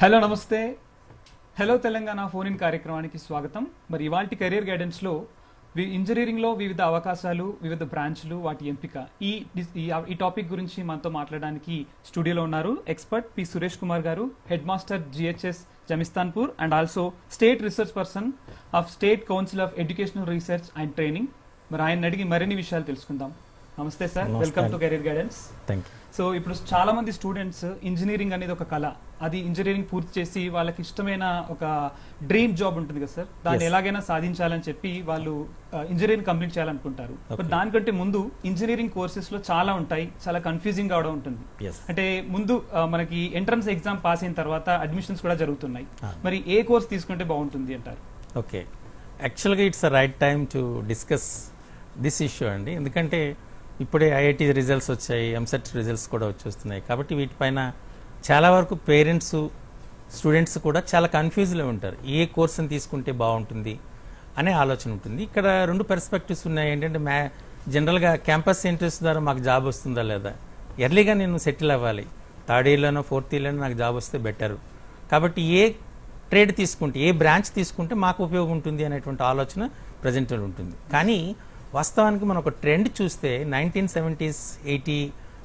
Hello నమస్తే. Hello Telangana phone in కార్యక్రమానికి స్వాగతం. మరి ఇవాల్టి కెరీర్ గైడెన్స్లో ఇంజనీరింగ్లో వివిధ అవకాశాలు, వివిధ బ్రాంచ్లు, వాటి ఎంపిక, ఈ టాపిక్ గురించి మనతో మాట్లాడడానికి స్టూడియోలో ఉన్నారు ఎక్స్పర్ట్ పి సురేష్ కుమార్ గారు, head master GHS Jamistanpur and also state research person of state council of educational research and training. మరి ఆయన అడిగి మరిన్ని విషయాలు తెలుసుకుందాం. నమస్తే sir, welcome to career guidance. Thank you. So ఇప్పుడు చాలా మంది స్టూడెంట్స్ ఇంజనీరింగ్ అనేది ఒక కళ, అది ఇంజనీరింగ్ పూర్తి చేసి వాళ్ళకి ఇష్టమైన ఒక డ్రీమ్ జాబ్ ఉంటుంది కదా సార్, దాన్ని ఎలాగైనా సాధించాలని చెప్పి వాళ్ళు ఇంజనీరింగ్ కంప్లీట్ చేయాలనుకుంటారు. బట్ దానికంటే ముందు ఇంజనీరింగ్ కోర్సెస్ లో చాలా ఉంటాయి, చాలా కన్ఫ్యూజింగ్ అవడం ఉంటుంది. అంటే ముందు మనకి ఎంట్రన్స్ ఎగ్జామ్ పాస్ అయిన తర్వాత అడ్మిషన్స్ కూడా జరుగుతున్నాయి. మరి ఏ కోర్స్ తీసుకుంటే బాగుంటుంది అంటారు? ఓకే, యాక్చువల్గా it's the right time to discuss this issue అండి. ఎందుకంటే ఇప్పుడే ఐఐటి రిజల్ట్స్ వచ్చాయి, ఎంసెట్ రిజల్ట్స్ కూడా వచ్చేస్తున్నాయి. కాబట్టి వీటిపైన చాలా వరకు పేరెంట్స్, స్టూడెంట్స్ కూడా చాలా కన్ఫ్యూజ్లో ఉంటారు. ఏ కోర్సుని తీసుకుంటే బాగుంటుంది అనే ఆలోచన ఉంటుంది. ఇక్కడ రెండు పర్స్పెక్టివ్స్ ఉన్నాయి. ఏంటంటే జనరల్గా క్యాంపస్ ఇంటర్వ్యూస్ ద్వారా మాకు జాబ్ వస్తుందా లేదా, ఎర్లీగా నేను సెటిల్ అవ్వాలి, థర్డ్ ఇయర్లోనో ఫోర్త్ ఇయర్లోనో నాకు జాబ్ వస్తే బెటర్. కాబట్టి ఏ ట్రేడ్ తీసుకుంటే, ఏ బ్రాంచ్ తీసుకుంటే మాకు ఉపయోగం ఉంటుంది అనేటువంటి ఆలోచన ప్రజెంట్ ఉంటుంది. కానీ వాస్తవానికి మనం ఒక ట్రెండ్ చూస్తే 1970s, 80,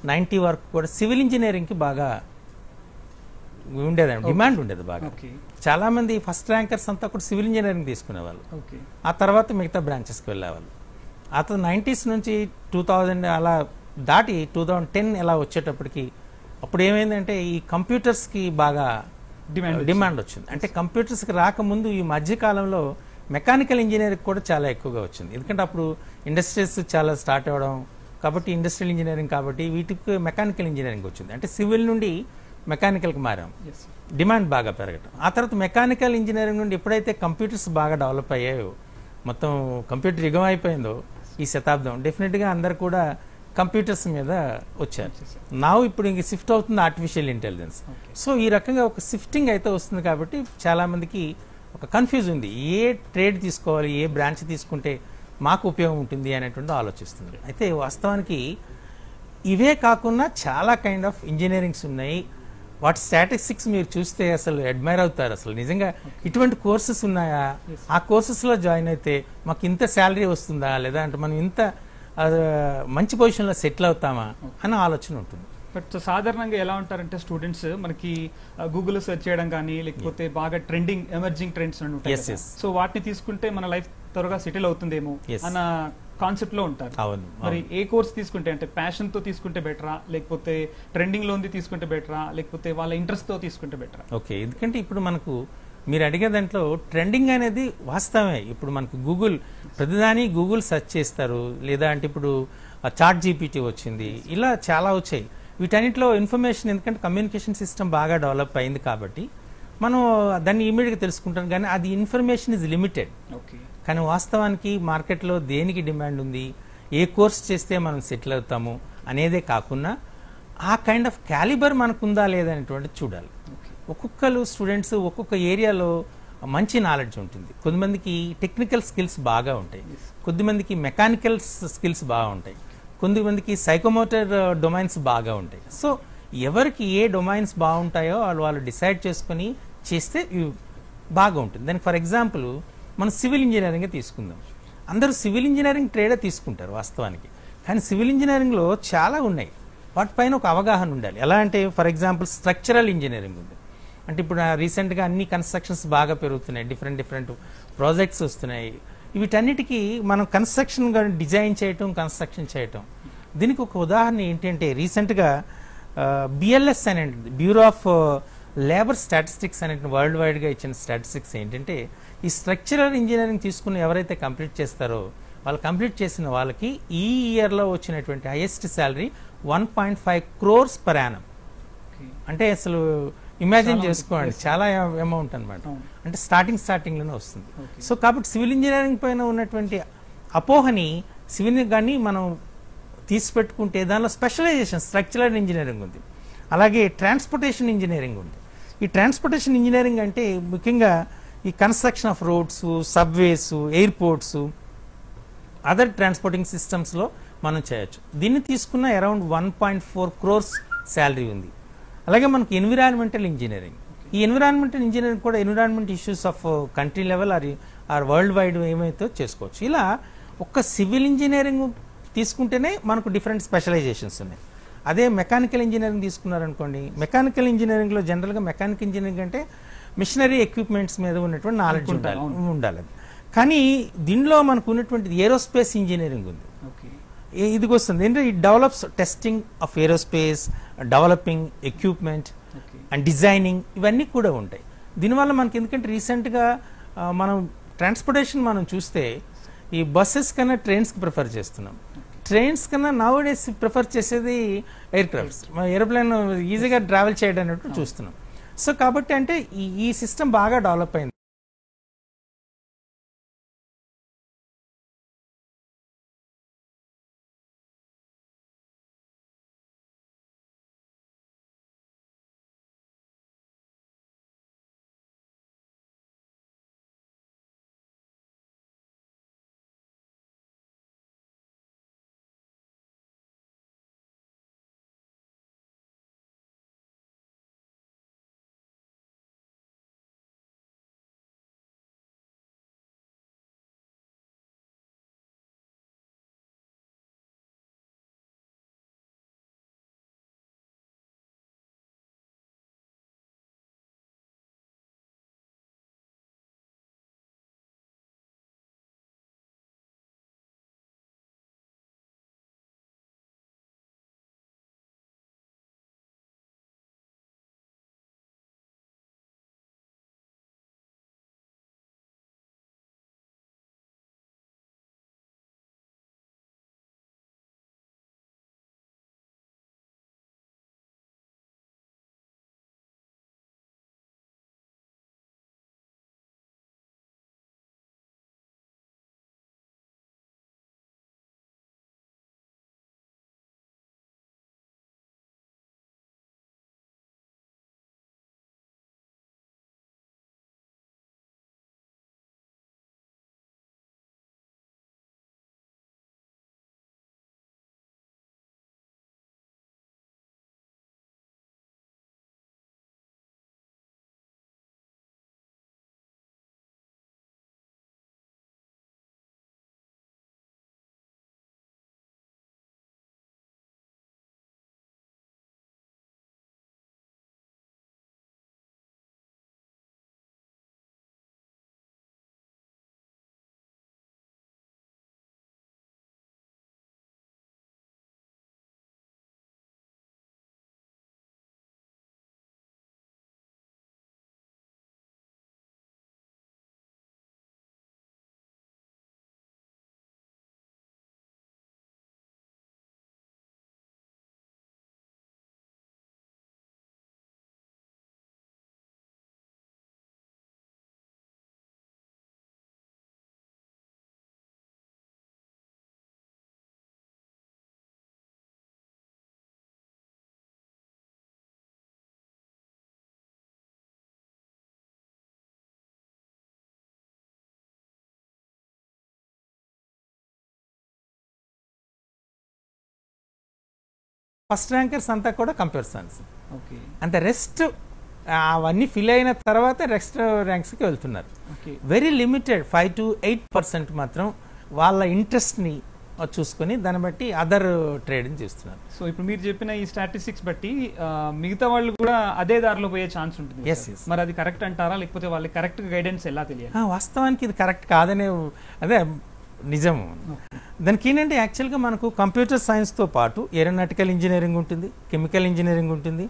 90 వరకు కూడా సివిల్ ఇంజనీరింగ్కి బాగా ఉండేదండి, డిమాండ్ ఉండేది బాగా. చాలా మంది ఫస్ట్ ర్యాంకర్స్ అంతా కూడా సివిల్ ఇంజనీరింగ్ తీసుకునేవాళ్ళు, ఆ తర్వాత మిగతా బ్రాంచెస్కి వెళ్ళేవాళ్ళు. ఆ తర్వాత 90s నుంచి 2000 అలా దాటి 2010 ఎలా వచ్చేటప్పటికి అప్పుడు ఏమైందంటే ఈ కంప్యూటర్స్కి బాగా డిమాండ్ వచ్చింది. అంటే కంప్యూటర్స్కి రాకముందు ఈ మధ్యకాలంలో మెకానికల్ ఇంజనీరింగ్ కూడా చాలా ఎక్కువగా వచ్చింది. ఎందుకంటే అప్పుడు ఇండస్ట్రీస్ చాలా స్టార్ట్ అవ్వడం, కాబట్టి ఇండస్ట్రియల్ ఇంజనీరింగ్, కాబట్టి వీటికి మెకానికల్ ఇంజనీరింగ్ వచ్చింది. అంటే సివిల్ నుండి మెకానికల్కి మారాం, డిమాండ్ బాగా పెరగటం. ఆ తర్వాత మెకానికల్ ఇంజనీరింగ్ నుండి ఎప్పుడైతే కంప్యూటర్స్ బాగా డెవలప్ అయ్యాయో, మొత్తం కంప్యూటర్ యుగం అయిపోయిందో ఈ శతాబ్దం, డెఫినెట్గా అందరు కూడా కంప్యూటర్స్ మీద వచ్చారు. ఇప్పుడు ఇంక షిఫ్ట్ అవుతుంది ఆర్టిఫిషియల్ ఇంటెలిజెన్స్. సో ఈ రకంగా ఒక షిఫ్టింగ్ అయితే వస్తుంది. కాబట్టి చాలామందికి ఒక కన్ఫ్యూజ్ ఉంది, ఏ ట్రేడ్ తీసుకోవాలి, ఏ బ్రాంచ్ తీసుకుంటే మాకు ఉపయోగం ఉంటుంది అనేటువంటి ఆలోచిస్తున్నారు. అయితే వాస్తవానికి ఇవే కాకుండా చాలా కైండ్ ఆఫ్ ఇంజనీరింగ్స్ ఉన్నాయి. వాటి స్టాటిస్టిక్స్ మీరు చూస్తే అసలు అడ్మైర్ అవుతారు. అసలు నిజంగా ఇటువంటి కోర్సెస్ ఉన్నాయా, ఆ కోర్సెస్లో జాయిన్ అయితే మాకు ఇంత శాలరీ వస్తుందా, లేదా అంటే మనం ఇంత మంచి పొజిషన్లో సెటిల్ అవుతామా అనే ఆలోచన ఉంటుంది. బట్ సాధారణంగా ఎలా ఉంటారంటే స్టూడెంట్స్ మనకి గూగుల్లో సెర్చ్ చేయడం కానీ, లేకపోతే బాగా ట్రెండింగ్ ఎమర్జింగ్ ట్రెండ్స్ ఉంటాయి, సో వాటిని తీసుకుంటే మన లైఫ్ త్వరగా సెటిల్ అవుతుందేమో అన్న కాన్సెప్ట్ లో ఉంటారు. మరి ఏ కోర్స్ తీసుకుంటే, అంటే ప్యాషన్ తో తీసుకుంటే బెటరా, లేకపోతే ట్రెండింగ్ లో ఉంది తీసుకుంటే బెటరా, లేకపోతే వాళ్ళ ఇంట్రెస్ట్ తో తీసుకుంటే బెటరా? ఓకే, ఎందుకంటే ఇప్పుడు మనకు మీరు అడిగే దాంట్లో ట్రెండింగ్ అనేది వాస్తవమే. ఇప్పుడు మనకు ప్రతిదాని గూగుల్ సెర్చ్ చేస్తారు, లేదా అంటే ఇప్పుడు చాట్ జీపీటీ వచ్చింది, ఇలా చాలా వచ్చాయి. వీటన్నిటిలో ఇన్ఫర్మేషన్, ఎందుకంటే కమ్యూనికేషన్ సిస్టమ్ బాగా డెవలప్ అయింది కాబట్టి మనం దాన్ని ఇమీడియట్గా తెలుసుకుంటాం. కానీ అది ఇన్ఫర్మేషన్ ఇస్ లిమిటెడ్. కానీ వాస్తవానికి మార్కెట్లో దేనికి డిమాండ్ ఉంది, ఏ కోర్స్ చేస్తే మనం సెటిల్ అవుతాము అనేదే కాకుండా ఆ కైండ్ ఆఫ్ క్యాలిబర్ మనకుందా లేదా అనేటువంటి చూడాలి. ఒక్కొక్కరు స్టూడెంట్స్ ఒక్కొక్క ఏరియాలో మంచి నాలెడ్జ్ ఉంటుంది. కొద్దిమందికి టెక్నికల్ స్కిల్స్ బాగా ఉంటాయి, కొద్దిమందికి మెకానికల్ స్కిల్స్ బాగా ఉంటాయి, కొంతమందికి సైకోమోటర్ డొమైన్స్ బాగా ఉంటాయి. సో ఎవరికి ఏ డొమైన్స్ బాగుంటాయో వాళ్ళు డిసైడ్ చేసుకుని చేస్తే బాగా ఉంటుంది. దానికి ఫర్ ఎగ్జాంపుల్ మనం సివిల్ ఇంజనీరింగ్ తీసుకుందాం. అందరూ సివిల్ ఇంజనీరింగ్ ట్రేడే తీసుకుంటారు వాస్తవానికి, కానీ సివిల్ ఇంజనీరింగ్లో చాలా ఉన్నాయి, వాటిపైన ఒక అవగాహన ఉండాలి. ఎలా అంటే ఫర్ ఎగ్జాంపుల్ స్ట్రక్చరల్ ఇంజనీరింగ్ ఉంది. అంటే ఇప్పుడు రీసెంట్గా అన్ని కన్స్ట్రక్షన్స్ బాగా పెరుగుతున్నాయి, డిఫరెంట్ ప్రాజెక్ట్స్ వస్తున్నాయి. వీటన్నిటికీ మనం కన్స్ట్రక్షన్ డిజైన్ చేయటం, కన్స్ట్రక్షన్ చేయటం. దీనికి ఒక ఉదాహరణ ఏంటంటే రీసెంట్గా బిఎల్ఎస్ అనే బ్యూరో ఆఫ్ లేబర్ స్టాటిస్టిక్స్ అనే వరల్డ్ వైడ్గా ఇచ్చిన స్టాటిస్టిక్స్ ఏంటంటే ఈ స్ట్రక్చరల్ ఇంజనీరింగ్ తీసుకుని ఎవరైతే కంప్లీట్ చేస్తారో వాళ్ళు కంప్లీట్ చేసిన వాళ్ళకి ఈ ఇయర్లో వచ్చినటువంటి highest salary 1.5 crores per annum. అంటే అసలు ఇమాజిన్ చేసుకోండి, చాలా అమౌంట్ అనమాట. అంటే స్టార్టింగ్లోనే వస్తుంది. సో కాబట్టి సివిల్ ఇంజనీరింగ్ పైన ఉన్నటువంటి అపోహని సివిల్ కానీ మనం తీసిపెట్టుకుంటే దానిలో స్పెషలైజేషన్ స్ట్రక్చరల్ ఇంజనీరింగ్ ఉంది, అలాగే ట్రాన్స్పోర్టేషన్ ఇంజనీరింగ్ ఉంది. ఈ ట్రాన్స్పోర్టేషన్ ఇంజనీరింగ్ అంటే ముఖ్యంగా ఈ construction of roads, subways, airports, other transporting సిస్టమ్స్లో మనం చేయొచ్చు. దీన్ని తీసుకున్న అరౌండ్ 1.4 crores శాలరీ ఉంది. అలాగే మనకు ఎన్విరాన్మెంటల్ ఇంజనీరింగ్, ఈ ఎన్విరాన్మెంటల్ ఇంజనీరింగ్ కూడా environment issues of country level or world wide ఏమైతే చేసుకోవచ్చు. ఇలా ఒక్క సివిల్ ఇంజనీరింగ్ తీసుకుంటేనే మనకు డిఫరెంట్ స్పెషలైజేషన్స్ ఉన్నాయి. అదే మెకానికల్ ఇంజనీరింగ్ తీసుకున్నారనుకోండి, మెకానికల్ ఇంజనీరింగ్లో జనరల్గా మెకానికల్ ఇంజనీరింగ్ అంటే మిషనరీ ఎక్విప్మెంట్స్ మీద ఉన్నటువంటి నాలెడ్జ్ ఉండాలి. కానీ దీనిలో మనకు ఉన్నటువంటి ఏరోస్పేస్ ఇంజనీరింగ్ ఉంది. ఇది వస్తుంది ఏంటంటే it develops testing of aerospace, developing equipment and designing, ఇవన్నీ కూడా ఉంటాయి. దీనివల్ల మనకి ఎందుకంటే రీసెంట్గా మనం ట్రాన్స్పోర్టేషన్ మనం చూస్తే ఈ బస్సెస్ కన్నా ట్రైన్స్కి ప్రిఫర్ చేస్తున్నాం. ట్రైన్స్ కన్నా నౌ డేస్ ప్రిఫర్ చేసేది ఎయిర్ క్రాఫ్ట్స్. ఏరోప్లేన్ ఈజీగా ట్రావెల్ చేయడం అన్నట్టు చూస్తున్నాం. సో కాబట్టి అంటే ఈ సిస్టమ్ బాగా డెవలప్ అయింది. ఫస్ట్ ర్యాంకర్స్ అంతా కూడా కంప్యూటర్ సైన్స్. అంటే రెస్ట్ అవన్నీ ఫిల్ అయిన తర్వాత రెస్ట్ ర్యాంక్స్కి వెళ్తున్నారు. వెరీ లిమిటెడ్ 5 to 8% మాత్రం వాళ్ళ ఇంట్రెస్ట్ని చూసుకొని దాన్ని బట్టి అదర్ ట్రేడింగ్ చేస్తున్నారు. సో ఇప్పుడు మీరు చెప్పిన ఈ స్టాటిస్టిక్స్ బట్టి మిగతా వాళ్ళు కూడా అదే దారిలో పోయే ఛాన్స్ ఉంటుంది. మరి అది కరెక్ట్ అంటారా, లేకపోతే వాళ్ళకి కరెక్ట్ గైడెన్స్ ఎలా తెలియాలి? వాస్తవానికి ఇది కరెక్ట్ కాదనే అదే నిజం. దానికి ఏంటంటే యాక్చువల్గా మనకు కంప్యూటర్ సైన్స్తో పాటు ఏరోనాటికల్ ఇంజనీరింగ్ ఉంటుంది, కెమికల్ ఇంజనీరింగ్ ఉంటుంది,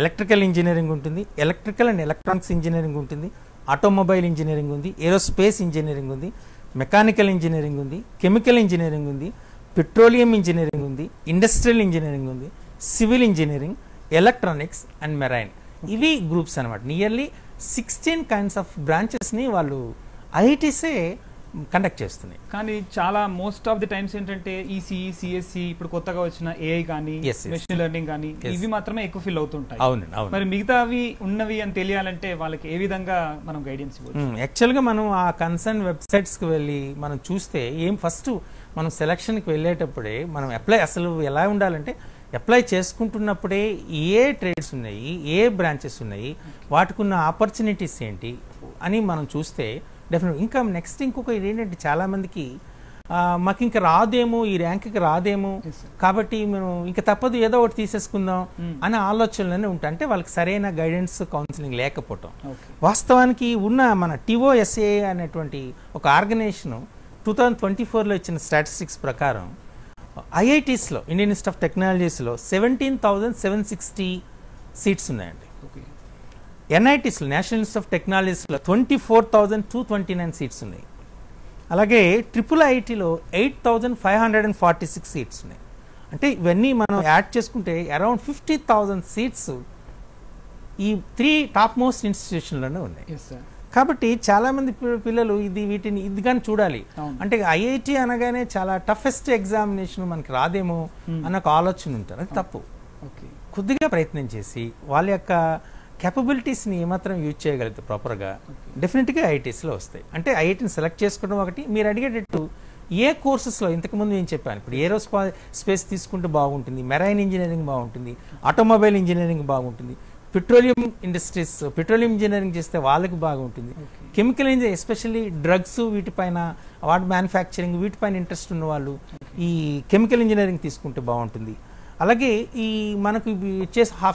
ఎలక్ట్రికల్ ఇంజనీరింగ్ ఉంటుంది, ఎలక్ట్రికల్ అండ్ ఎలక్ట్రానిక్స్ ఇంజనీరింగ్ ఉంటుంది, ఆటోమొబైల్ ఇంజనీరింగ్ ఉంది, ఏరోస్పేస్ ఇంజనీరింగ్ ఉంది, మెకానికల్ ఇంజనీరింగ్ ఉంది, కెమికల్ ఇంజనీరింగ్ ఉంది, పెట్రోలియం ఇంజనీరింగ్ ఉంది, ఇండస్ట్రియల్ ఇంజనీరింగ్ ఉంది, civil engineering, electronics and marine. ఇవి గ్రూప్స్ అనమాట. నియర్లీ 16 kinds ఆఫ్ బ్రాంచెస్ని వాళ్ళు ఐఐటీసే కండక్ట్ చేస్తున్నాయి. కానీ చాలా మోస్ట్ ఆఫ్ ది టైమ్స్ ఏంటంటే ఈసీఈ, సిఎస్సి, ఇప్పుడు కొత్తగా వచ్చిన ఏఐ కానీ మెషిన్ లెర్నింగ్ కానీ ఇవి మాత్రమే ఎక్కువ ఫిల్ అవుతుంటాయి. మరి మిగతావి ఉన్నవి అని తెలియాలంటే వాళ్ళకి ఏ విధంగా మనం గైడెన్స్ ఇవ్వచ్చు? యాక్చువల్గా మనం ఆ కన్సర్న్ వెబ్సైట్స్కి వెళ్ళి మనం చూస్తే ఫస్ట్ మనం సెలక్షన్కి వెళ్ళేటప్పుడే మనం అప్లై అసలు ఎలా ఉండాలంటే అప్లై చేసుకుంటున్నప్పుడే ఏ ట్రేడ్స్ ఉన్నాయి, ఏ బ్రాంచెస్ ఉన్నాయి, వాటికి ఉన్న ఆపర్చునిటీస్ ఏంటి అని మనం చూస్తే డెఫినెట్. ఇంకా నెక్స్ట్ ఇంకొక ఏంటంటే చాలామందికి మాకు ఇంకా రాదేమో, ఈ ర్యాంక్కి రాదేమో, కాబట్టి మేము ఇంకా తప్పదు ఏదో ఒకటి తీసేసుకుందాం అనే ఆలోచనలనే ఉంటాయి. అంటే వాళ్ళకి సరైన గైడెన్స్, కౌన్సిలింగ్ లేకపోవటం. వాస్తవానికి ఉన్న మన TOSA అనేటువంటి ఒక ఆర్గనైజేషన్ 2024లో ఇచ్చిన స్టాటిస్టిక్స్ ప్రకారం IITsలో, ఇండియన్ ఇన్స్టిట్యూట్ ఆఫ్ టెక్నాలజీస్లో 17,760 సీట్స్ ఉన్నాయండి. NITsలో, నేషనల్ ఇన్స్టిట్యూట్ ఆఫ్ టెక్నాలజీస్లో 24,229 సీట్స్ ఉన్నాయి. అలాగే IIITలో 8,546 సీట్స్ ఉన్నాయి. అంటే ఇవన్నీ మనం యాడ్ చేసుకుంటే అరౌండ్ 50,000 సీట్స్ ఈ 3 టాప్ మోస్ట్ ఇన్స్టిట్యూషన్లోనే ఉన్నాయి. కాబట్టి చాలా మంది పిల్లలు ఇది కానీ చూడాలి. అంటే IIT అనగానే చాలా టఫెస్ట్ ఎగ్జామినేషన్, మనకి రాదేమో అన్న ఒక ఆలోచన ఉంటారు. అది తప్పు. కొద్దిగా ప్రయత్నం చేసి వాళ్ళ యొక్క క్యాపబిలిటీస్ని ఏమాత్రం యూజ్ చేయగలిగితే ప్రాపర్గా డెఫినెట్గా IITsలో వస్తాయి. అంటే IITని సెలెక్ట్ చేసుకోవడం ఒకటి. మీరు అడిగేటట్టు ఏ కోర్సెస్లో ఇంతకుముందు నేను చెప్పాను, ఇప్పుడు ఏరోస్పేస్ తీసుకుంటే బాగుంటుంది, మెరైన్ ఇంజనీరింగ్ బాగుంటుంది, ఆటోమొబైల్ ఇంజనీరింగ్ బాగుంటుంది, పెట్రోలియం ఇండస్ట్రీస్, పెట్రోలియం ఇంజనీరింగ్ చేస్తే వాళ్ళకి బాగుంటుంది, కెమికల్ ఇంజనీరింగ్ ఎస్పెషల్లీ డ్రగ్స్ వీటిపైన, వాటి మ్యానుఫ్యాక్చరింగ్ వీటిపైన ఇంట్రెస్ట్ ఉన్న వాళ్ళు ఈ కెమికల్ ఇంజనీరింగ్ తీసుకుంటే బాగుంటుంది. అలాగే ఈ మనకు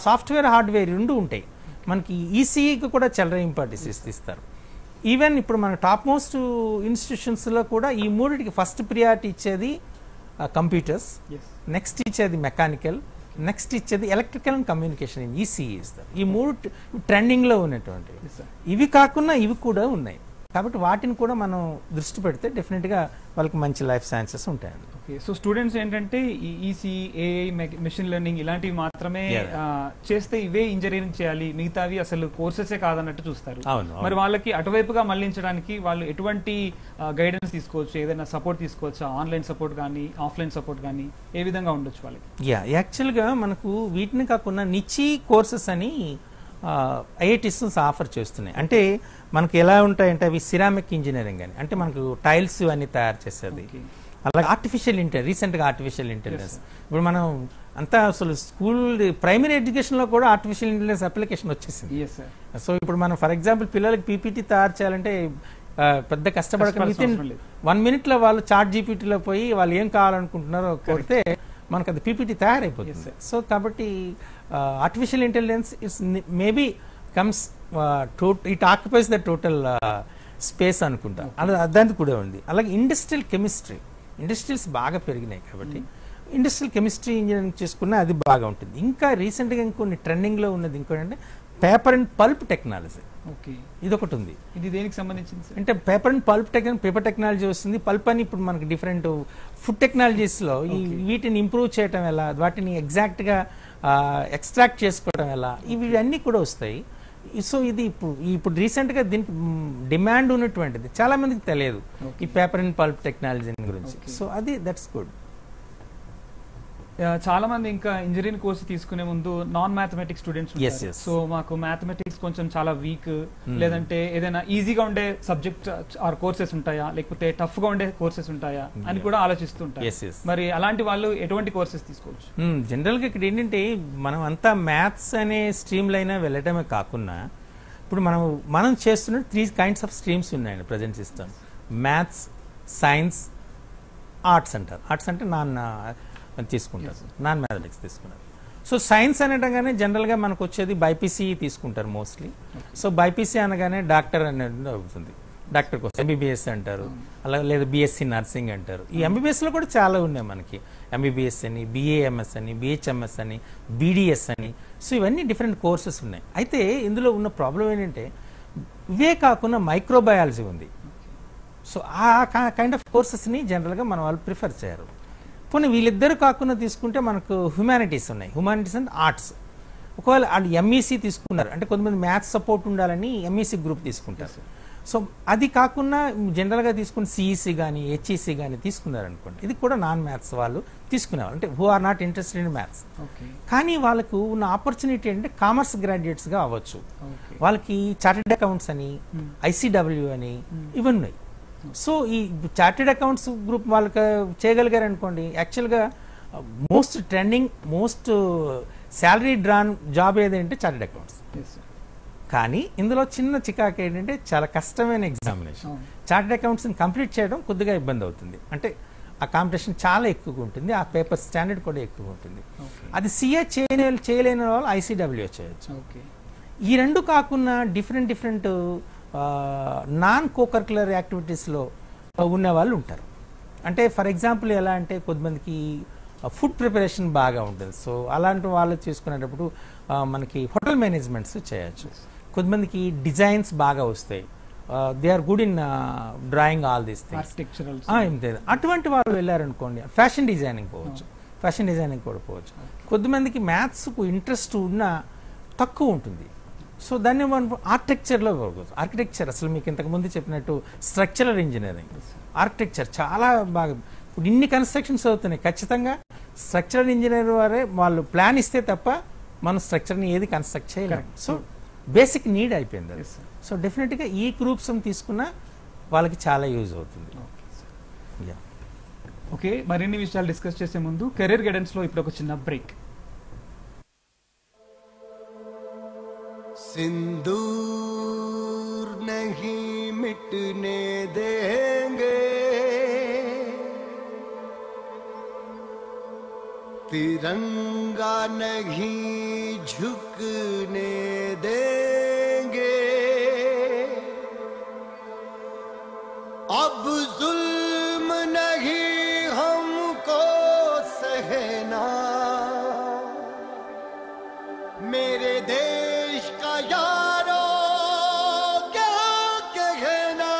సాఫ్ట్వేర్, హార్డ్వేర్ రెండు ఉంటాయి. మనకి ఈసీఈకి కూడా చాలా ఇంపార్టెన్స్ ఇస్తారు. ఈవెన్ ఇప్పుడు మన టాప్ మోస్ట్ ఇన్స్టిట్యూషన్స్లో కూడా ఈ మూడిటికి ఫస్ట్ ప్రియారిటీ ఇచ్చేది కంప్యూటర్స్, నెక్స్ట్ ఇచ్చేది మెకానికల్, నెక్స్ట్ ఇచ్చేది ఎలక్ట్రికల్ అండ్ కమ్యూనికేషన్, ఈసీఈ ఇస్తారు. ఈ మూడు ట్రెండింగ్లో ఉన్నటువంటివి. ఇవి కాకుండా ఇవి కూడా ఉన్నాయి. కాబట్టి వాటిని కూడా మనం దృష్టి పెడితే డెఫినెట్గా వాళ్ళకి మంచి లైఫ్ సైన్సెస్ ఉంటాయండి. సో స్టూడెంట్స్ ఏంటంటే ఈ ఈసీఈ, ఏఐ, మెషిన్ లెర్నింగ్ ఇలాంటివి మాత్రమే చేస్తే ఇవే ఇంజనీరింగ్ చేయాలి, మిగతావి అసలు కోర్సెసే కాదన్నట్టు చూస్తారు. మరి వాళ్ళకి అటువైపుగా మళ్లించడానికి వాళ్ళు ఎటువంటి గైడెన్స్ తీసుకోవచ్చు, ఏదైనా సపోర్ట్ తీసుకోవచ్చా? ఆన్లైన్ సపోర్ట్ కానీ, ఆఫ్లైన్ సపోర్ట్ కానీ ఏ విధంగా ఉండొచ్చు వాళ్ళకి? యాక్చువల్గా మనకు వీటిని కాకుండా నిచి కోర్సెస్ అని IITs ఆఫర్ చేస్తున్నాయి. అంటే మనకు ఎలా ఉంటాయంటే అవి సిరామిక్ ఇంజనీరింగ్ అని, అంటే మనకు టైల్స్ అన్ని తయారు చేసేది. అలాగే ఆర్టిఫిషియల్ ఇంటెలిజెన్స్, రీసెంట్గా ఆర్టిఫిషియల్ ఇంటెలిజెన్స్, ఇప్పుడు మనం అంతా అసలు స్కూల్ ప్రైమరీ ఎడ్యుకేషన్లో కూడా ఆర్టిఫిషియల్ ఇంటెలిజెన్స్ అప్లికేషన్ వచ్చేసింది. సో ఇప్పుడు మనం ఫర్ ఎగ్జాంపుల్ పిల్లలకి PPT తయారు చేయాలంటే పెద్ద కష్టపడక విత్ ఇన్ 1 minute వాళ్ళు చాట్ జీపీటీలో పోయి వాళ్ళు ఏం కావాలనుకుంటున్నారో కొడితే మనకు అది PPT తయారైపోతుంది. సో కాబట్టి artificial intelligence it's maybe comes it occupies the total space అనుకుంటా, అలా దానికి కూడా ఉంది. అలాగే ఇండస్ట్రియల్ కెమిస్ట్రీ, ఇండస్ట్రియల్స్ బాగా పెరిగినాయి కాబట్టి ఇండస్ట్రియల్ కెమిస్ట్రీ ఇంజనీరింగ్ చేసుకున్నా అది బాగా ఉంటుంది. ఇంకా రీసెంట్గా ఇంకొన్ని ట్రెండింగ్లో ఉన్నది ఇంకోటి అంటే పేపర్ అండ్ పల్ప్ టెక్నాలజీ. ఇది ఒకటి ఉంది. ఇది దేనికి సంబంధించింది అంటే paper and pulp paper technology వస్తుంది. పల్ప్ అని ఇప్పుడు మనకి డిఫరెంట్ ఫుడ్ టెక్నాలజీస్లో ఈ వీటిని ఇంప్రూవ్ చేయడం ఎలా, వాటిని ఎగ్జాక్ట్గా ఎక్స్ట్రాక్ట్ చేసుకోవడం ఎలా, ఇవి అన్నీ కూడా వస్తాయి. సో ఇది ఇప్పుడు రీసెంట్గా దీనికి డిమాండ్ ఉన్నటువంటిది, చాలా మందికి తెలియదు ఈ పేపర్ అండ్ పల్ప్ టెక్నాలజీ గురించి. సో అది దట్స్ గుడ్. చాలా మంది ఇంకా ఇంజనీరింగ్ కోర్సు తీసుకునే ముందు నాన్ మ్యాథమెటిక్స్ స్టూడెంట్స్ ఉంటారు. సో మాకు మ్యాథమెటిక్స్ కొంచెం చాలా వీక్, లేదంటే ఏదైనా ఈజీగా ఉండే సబ్జెక్ట్ ఆర్ కోర్సెస్ ఉంటాయా, లేకపోతే టఫ్ గా ఉండే కోర్సెస్ ఉంటాయా అని కూడా ఆలోచిస్తుంటారు. మరి అలాంటి వాళ్ళు ఎటువంటి కోర్సెస్ తీసుకోవచ్చు? జనరల్ గా ఇక్కడ ఏంటంటే మనం అంతా మ్యాథ్స్ అనే స్ట్రీమ్ లైన్ వెళ్ళటమే కాకుండా ఇప్పుడు మనం చేస్తున్న 3 kinds ఆఫ్ స్ట్రీమ్స్ ఉన్నాయండి present system. Maths, science, arts అంటారు. ఆర్ట్స్ అంటే తీసుకుంటారు, నాన్ మ్యాథమెటిక్స్ తీసుకున్నారు. సో సైన్స్ అనగానే జనరల్గా మనకు వచ్చేది బైపీసీ తీసుకుంటారు మోస్ట్లీ. సో బైపీసీ అనగానే డాక్టర్ అనేది అవుతుంది, డాక్టర్ కోసం MBBS అంటారు, అలా లేదా BSc నర్సింగ్ అంటారు. ఈ MBBSలో కూడా చాలా ఉన్నాయి మనకి, MBBS అని, BAMS అని, BHMS అని, BDS అని. సో ఇవన్నీ డిఫరెంట్ కోర్సెస్ ఉన్నాయి. అయితే ఇందులో ఉన్న ప్రాబ్లం ఏంటంటే ఇవే కాకుండా మైక్రోబయాలజీ ఉంది. సో ఆ కైండ్ ఆఫ్ కోర్సెస్ని జనరల్గా మన వాళ్ళు ప్రిఫర్ చేయరు. పోనీ వీళ్ళిద్దరు కాకుండా తీసుకుంటే మనకు హ్యుమానిటీస్ ఉన్నాయి, హ్యుమానిటీస్ అండ్ ఆర్ట్స్. ఒకవేళ వాళ్ళు MEC తీసుకున్నారు అంటే కొంతమంది మ్యాథ్స్ సపోర్ట్ ఉండాలని MEC గ్రూప్ తీసుకుంటారు. సో అది కాకుండా జనరల్గా తీసుకుని CEC కానీ HEC కానీ తీసుకున్నారనుకోండి, ఇది కూడా నాన్ మ్యాథ్స్ వాళ్ళు తీసుకునేవాళ్ళు, అంటే who are not interested in maths. కానీ వాళ్ళకు ఉన్న ఆపర్చునిటీ అంటే కామర్స్ గ్రాడ్యుయేట్స్గా అవ్వచ్చు. వాళ్ళకి చార్టెడ్ అకౌంట్స్ అని, ICW అని ఇవన్నీ. సో ఈ చార్టెడ్ అకౌంట్స్ గ్రూప్ వాళ్ళకి చేయగలిగారు అనుకోండి, యాక్చువల్గా most trending most salary drawn job ఏదంటే చార్టెడ్ అకౌంట్స్. కానీ ఇందులో చిన్న చికాకు ఏంటంటే చాలా కష్టమైన ఎగ్జామినేషన్. చార్టెడ్ అకౌంట్స్ని కంప్లీట్ చేయడం కొద్దిగా ఇబ్బంది అవుతుంది. అంటే ఆ కాంపిటీషన్ చాలా ఎక్కువగా ఉంటుంది, ఆ పేపర్ స్టాండర్డ్ కూడా ఎక్కువగా ఉంటుంది. అది సిఏ చేయలేని వాళ్ళు ఐసీడబ్ల్యూఏ చేయొచ్చు. ఈ రెండు కాకుండా డిఫరెంట్ నాన్ కోకరిక్యులర్ యాక్టివిటీస్లో ఉన్న వాళ్ళు ఉంటారు. అంటే ఫర్ ఎగ్జాంపుల్ ఎలా అంటే కొంతమందికి ఫుడ్ ప్రిపరేషన్ బాగా ఉంటుంది, సో అలాంటి వాళ్ళు చేసుకునేటప్పుడు మనకి హోటల్ మేనేజ్మెంట్స్ చేయొచ్చు. కొంతమందికి డిజైన్స్ బాగా వస్తాయి, they are good in drawing all these things. అటువంటి వాళ్ళు వెళ్ళారనుకోండి ఫ్యాషన్ డిజైనింగ్ పోవచ్చు, ఫ్యాషన్ డిజైనింగ్ కూడా పోవచ్చు. కొద్దిమందికి మ్యాథ్స్కు ఇంట్రెస్ట్ ఉన్న తక్కువ ఉంటుంది, సో దాన్ని మనం ఆర్కిటెక్చర్లో పోవచ్చు. ఆర్కిటెక్చర్ అసలు మీకు ఇంతకుముందు చెప్పినట్టు స్ట్రక్చరల్ ఇంజనీరింగ్, ఆర్కిటెక్చర్ చాలా బాగా. ఇప్పుడు ఇన్ని కన్స్ట్రక్షన్స్ అవుతున్నాయి, ఖచ్చితంగా స్ట్రక్చరల్ ఇంజనీర్ వారే వాళ్ళు ప్లాన్ ఇస్తే తప్ప మనం స్ట్రక్చర్ని ఏది కన్స్ట్రక్ట్ చేయలేము. సో బేసిక్ నీడ్ అయిపోయింది అది. సో డెఫినెట్గా ఈ గ్రూప్స్ తీసుకున్నా వాళ్ళకి చాలా యూజ్ అవుతుంది. ఓకే, మరిన్ని విషయాలు డిస్కస్ చేసే ముందు కెరీర్ గైడెన్స్లో ఇప్పుడు ఒక చిన్న బ్రేక్. सिंदूर नहीं मिटने देंगे, तिरंगा नहीं झुकने देंगे, अब जुल्म नहीं हमको सहना, मेरे देश का यारो क्या कहना,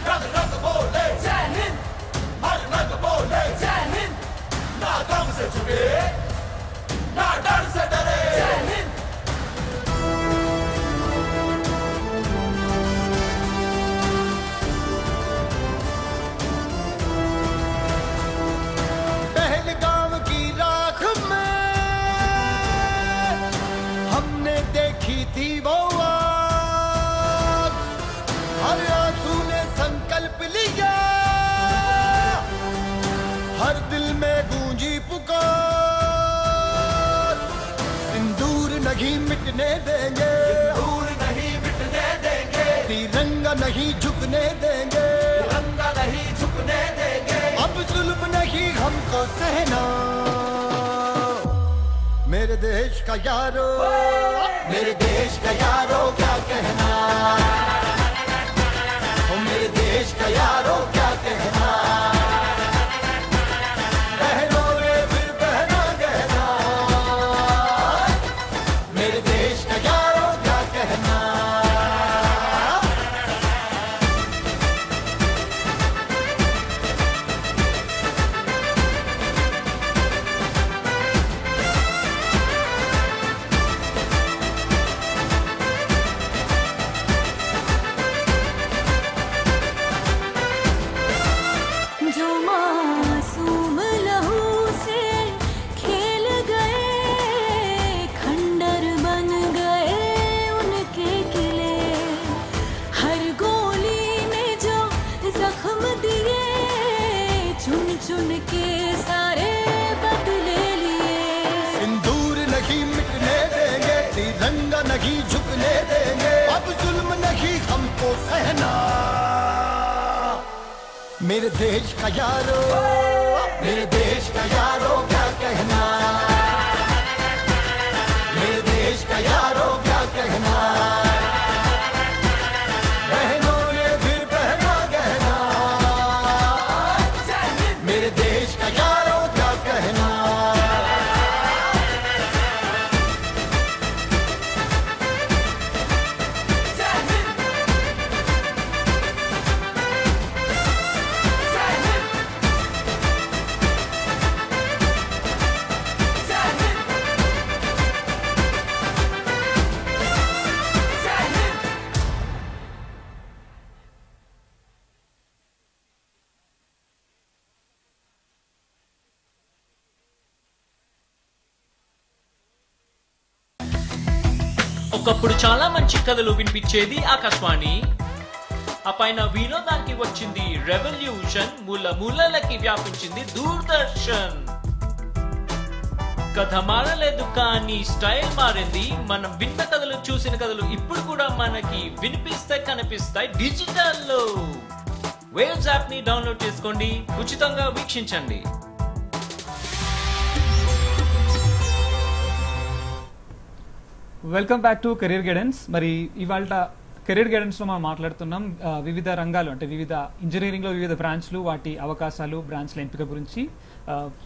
रग रग बोले जय हिंद, हर रग बोले जय हिंद, ना दम से झुके ना डर से डरे, जय हिंद। पहलगाम की राख में हमने देखी थी वो आग, हर आंसू ने संकल्प लिया, हर दिल में गूंजी पुकार, सिंदूर नहीं मिटने देंगे, सिंदूर नहीं मिटने देंगे, तिरंगा नहीं झुकने देंगे, तिरंगा नहीं झुकने देंगे, अब जुल्म नहीं हमको सहना, मेरे देश का यारो, मेरे देश का यारो क्या कहना, ओ मेरे देश का यारो क्या कहना, बहनों ने फिर पहना गहना, मेरे देश का यारो क्या कहना। जो मासूम लहू से खेल गए, खंडर बन गए उनके किले, हर गोली ने जो जख्म दिए, चुन चुन के सारे बदले लिए, सिंदूर नहीं मिटने देंगे, तिरंगा नहीं झुकने देंगे, अब जुल्म नहीं हमको सहना, मेरे देश का यारो, मेरे देश का यारो क्या कहना, मेरे देश का यारो क्या कहना, बहनों ने फिर पहना गहना, मेरे देश का यारो क्या कहना। ఒకప్పుడు చాలా మంచి కథలు వినిపించేది ఆకాశవాణి. ఆ పైన వినోదానికి వచ్చింది రెవల్యూషన్, మూల మూలలకి వ్యాపించింది దూరదర్శన్. కథ మారలేదు కానీ స్టైల్ మారింది. మనం విన్న కథలు చూసిన కథలు ఇప్పుడు కూడా మనకి వినిపిస్తాయి, కనిపిస్తాయి డిజిటల్లో. వేవ్స్ యాప్ ని డౌన్లోడ్ చేసుకోండి, ఉచితంగా వీక్షించండి. Welcome back to career guidance. మరి ఇవాళ కెరీర్ గైడెన్స్ లో మనం మాట్లాడుతున్నాం వివిధ రంగాలు, అంటే వివిధ ఇంజనీరింగ్ లో వివిధ బ్రాంచ్లు, వాటి అవకాశాలు, బ్రాంచ్ల ఎంపిక గురించి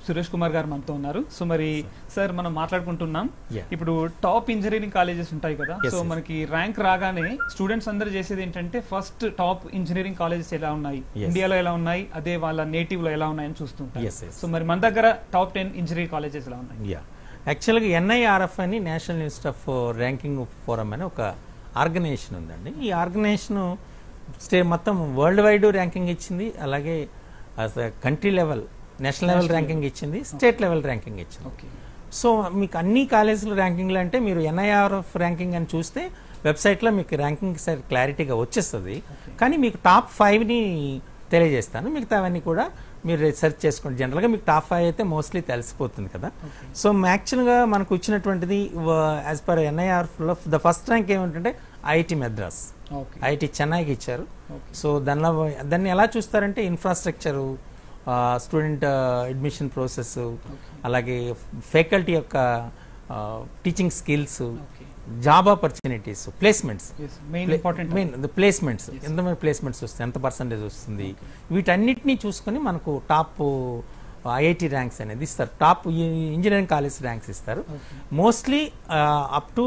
సురేష్ కుమార్ గారు మనతో ఉన్నారు. సో మరి సార్ మనం మాట్లాడుకుంటున్నాం, ఇప్పుడు టాప్ ఇంజనీరింగ్ కాలేజెస్ ఉంటాయి కదా. సో మనకి ర్యాంక్ రాగానే స్టూడెంట్స్ అందరూ చేసేది ఏంటంటే ఫస్ట్ టాప్ ఇంజనీరింగ్ కాలేజెస్ ఎలా ఉన్నాయి, ఇండియాలో ఎలా ఉన్నాయి, అదే వాళ్ళ నేటివ్ లో ఎలా ఉన్నాయని చూస్తుంటారు. సో మరి మన దగ్గర టాప్ 10 ఇంజనీరింగ్ కాలేజెస్ ఎలా ఉన్నాయి? యాక్చువల్గా NIRF అని national institute of ranking forum అని ఒక ఆర్గనైజేషన్ ఉందండి. ఈ ఆర్గనైజేషన్ మొత్తం వరల్డ్ వైడ్ ర్యాంకింగ్ ఇచ్చింది, అలాగే country level, national level ranking ఇచ్చింది, స్టేట్ లెవెల్ ర్యాంకింగ్ ఇచ్చింది. సో మీకు అన్ని కాలేజీల ర్యాంకింగ్లు అంటే మీరు NIRF ర్యాంకింగ్ అని చూస్తే వెబ్సైట్లో మీకు ర్యాంకింగ్ క్లారిటీగా వచ్చేస్తుంది. కానీ మీకు టాప్ 5ని తెలియజేస్తాను, మిగతావన్నీ కూడా మీరు రీసెర్చ్ చేసుకోండి. జనరల్గా మీకు టాప్ 5 అయితే మోస్ట్లీ తెలిసిపోతుంది కదా. సో యాక్చువల్గా మనకు వచ్చినటువంటిది యాజ్ పర్ NIRFలో ద ఫస్ట్ ర్యాంక్ ఏమిటంటే IIT మద్రాస్, IIT చెన్నైకి ఇచ్చారు. సో దాన్ని ఎలా చూస్తారంటే ఇన్ఫ్రాస్ట్రక్చరు, స్టూడెంట్ అడ్మిషన్ ప్రాసెస్, అలాగే ఫ్యాకల్టీ యొక్క teaching skills, job opportunities, placements, placements ఎంతమంది ప్లేస్మెంట్స్ వస్తాయి, ఎంత పర్సంటేజ్ వస్తుంది, వీటన్నిటినీ చూసుకొని మనకు టాప్ IIT ర్యాంక్స్ అనేది ఇస్తారు, టాప్ ఇంజనీరింగ్ కాలేజ్ ర్యాంక్స్ ఇస్తారు. మోస్ట్లీ అప్ టు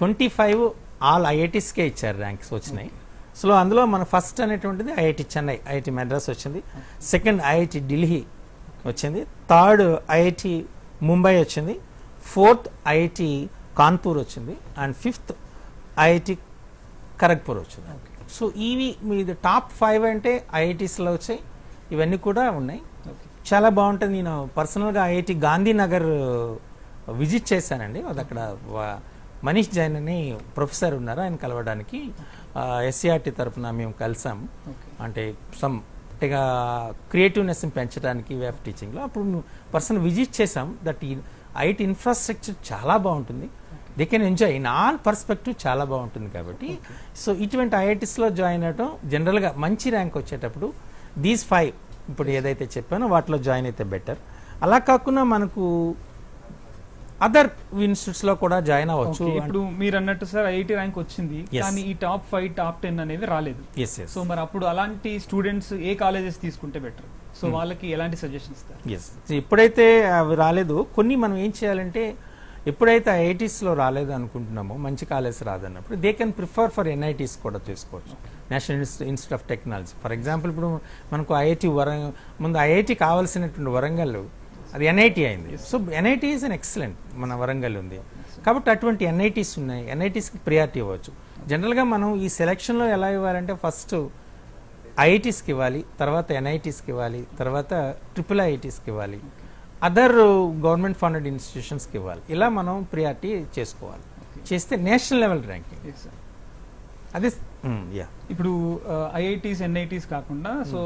25 ఆల్ IITస్కే ఇచ్చారు, ర్యాంక్స్ వచ్చినాయి. సో అందులో మన ఫస్ట్ అనేటువంటిది IIT చెన్నై, IIT మద్రాస్ వచ్చింది. సెకండ్ IIT ఢిల్లీ వచ్చింది. థర్డ్ IIT ముంబై వచ్చింది. ఫోర్త్ IIT కాన్పూర్ వచ్చింది. అండ్ ఫిఫ్త్ IIT ఖరగ్పూర్ వచ్చింది. సో ఇవి మీది టాప్ 5 అంటే IITస్లో వచ్చాయి. ఇవన్నీ కూడా ఉన్నాయి, చాలా బాగుంటుంది. నేను పర్సనల్గా IIT గాంధీనగర్ విజిట్ చేశానండి. అది అక్కడ మనీష్ జైన్ అని ప్రొఫెసర్ ఉన్నారు, ఆయన కలవడానికి SCRT తరఫున మేము కలిసాము. అంటే క్రియేటివ్నెస్ పెంచడానికి వే ఆఫ్ టీచింగ్లో అప్పుడు పర్సనల్ విజిట్ చేసాం. దట్ IIT ఇన్ఫ్రాస్ట్రక్చర్ చాలా బాగుంటుంది, they can enjoy in all perspective, చాలా బాగుంటుంది. కాబట్టి సో ఇటువంటి IITస్లో జాయిన్ అవ్వటం, జనరల్గా మంచి ర్యాంక్ వచ్చేటప్పుడు దీస్ 5 ఇప్పుడు ఏదైతే చెప్పానో వాటిలో జాయిన్ అయితే బెటర్. అలా కాకుండా మనకు అదర్ ఇన్స్టిట్యూట్స్ లో కూడా జాయిన్ అవ్వచ్చు. ఇప్పుడు మీరు అన్నట్టు సార్ IIT ర్యాంక్ వచ్చింది, కానీ ఈ టాప్ 5 టాప్ 10 అనేవి రాలేదు. సో మరి అప్పుడు అలాంటి స్టూడెంట్స్ ఏ కాలేజెస్ తీసుకుంటే బెటర్? సో వాళ్ళకి ఎలాంటి సజెషన్స్ ఇస్తారు? ఎప్పుడైతే అవి రాలేదు, కొన్ని మనం ఏం చేయాలంటే, ఎప్పుడైతే IITస్లో రాలేదు అనుకుంటున్నామో, మంచి కాలేజ్ రాదన్నప్పుడు they can prefer for NITs కూడా తీసుకోవచ్చు, national institute of technology. For example ఇప్పుడు మనకు IIT ముందు IIT కావాల్సినటువంటి వరంగల్, అది NIT అయింది. So NIT is an excellent, మన వరంగల్ ఉంది కాబట్టి అటువంటి NITs ఉన్నాయి, NITస్కి ప్రియారిటీ ఇవ్వచ్చు. జనరల్గా మనం ఈ సెలక్షన్లో ఎలా ఇవ్వాలంటే ఫస్ట్ IITస్కి ఇవ్వాలి, తర్వాత NITస్కి ఇవ్వాలి, తర్వాత IIITస్కి ఇవ్వాలి, అదర్ గవర్నమెంట్ ఫండెడ్ ఇన్స్టిట్యూషన్స్కి ఇవ్వాలి. ఇలా మనం ప్రియారిటీ చేసుకోవాలి, చేస్తే నేషనల్ లెవెల్ ర్యాంకింగ్. అదే ఇప్పుడు IITs NITs కాకుండా సో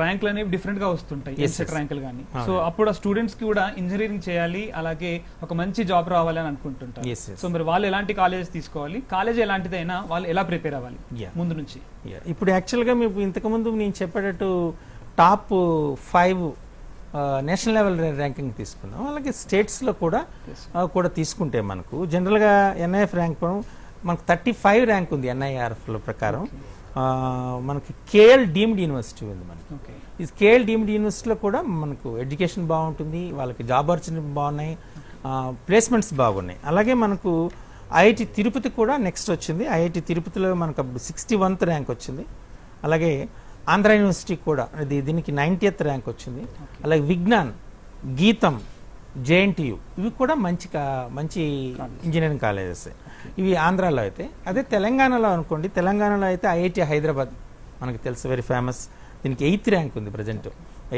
ర్యాంకులు అనేవి డిఫరెంట్ గా వస్తుంటాయి, ఎంసెట్ ర్యాంకులు కానీ. సో అప్పుడు ఆ స్టూడెంట్స్ కి కూడా ఇంజనీరింగ్ చేయాలి, అలాగే ఒక మంచి జాబ్ రావాలి అని అనుకుంటుంటారు. సో మరి వాళ్ళు ఎలాంటి కాలేజెస్ తీసుకోవాలి, కాలేజ్ ఎలాంటిదైనా వాళ్ళు ఎలా ప్రిపేర్ అవ్వాలి ముందు నుంచి? ఇప్పుడు యాక్చువల్గా మీకు ఇంతకుముందు నేను చెప్పేటట్టు టాప్ 5 నేషనల్ లెవెల్ ర్యాంకింగ్ తీసుకున్నాం, అలాగే స్టేట్స్లో కూడా తీసుకుంటే మనకు జనరల్గా NIF ర్యాంక్ మనకు 35 ర్యాంక్ ఉంది. NIRFలో ప్రకారం మనకి KL డీమ్డ్ యూనివర్సిటీ ఉంది మనకి. ఈ KL డీమ్డ్ యూనివర్సిటీలో కూడా మనకు ఎడ్యుకేషన్ బాగుంటుంది, వాళ్ళకి జాబ్ ఆపర్చునిటీ బాగున్నాయి, ప్లేస్మెంట్స్ బాగున్నాయి. అలాగే మనకు IIT తిరుపతి కూడా నెక్స్ట్ వచ్చింది. IIT తిరుపతిలో మనకు అప్పుడు 61th ర్యాంక్ వచ్చింది. అలాగే ఆంధ్ర యూనివర్సిటీ కూడా దీనికి 90th ర్యాంక్ వచ్చింది. అలాగే విజ్ఞాన్, గీతం, JNTU ఇవి కూడా మంచి ఇంజనీరింగ్ కాలేజెస్. ఇవి ఆంధ్రాలో అయితే. అదే తెలంగాణలో అనుకోండి, తెలంగాణలో అయితే IIT హైదరాబాద్ మనకు తెలుసు, వెరీ ఫేమస్, దీనికి 8th ర్యాంక్ ఉంది, ప్రజెంట్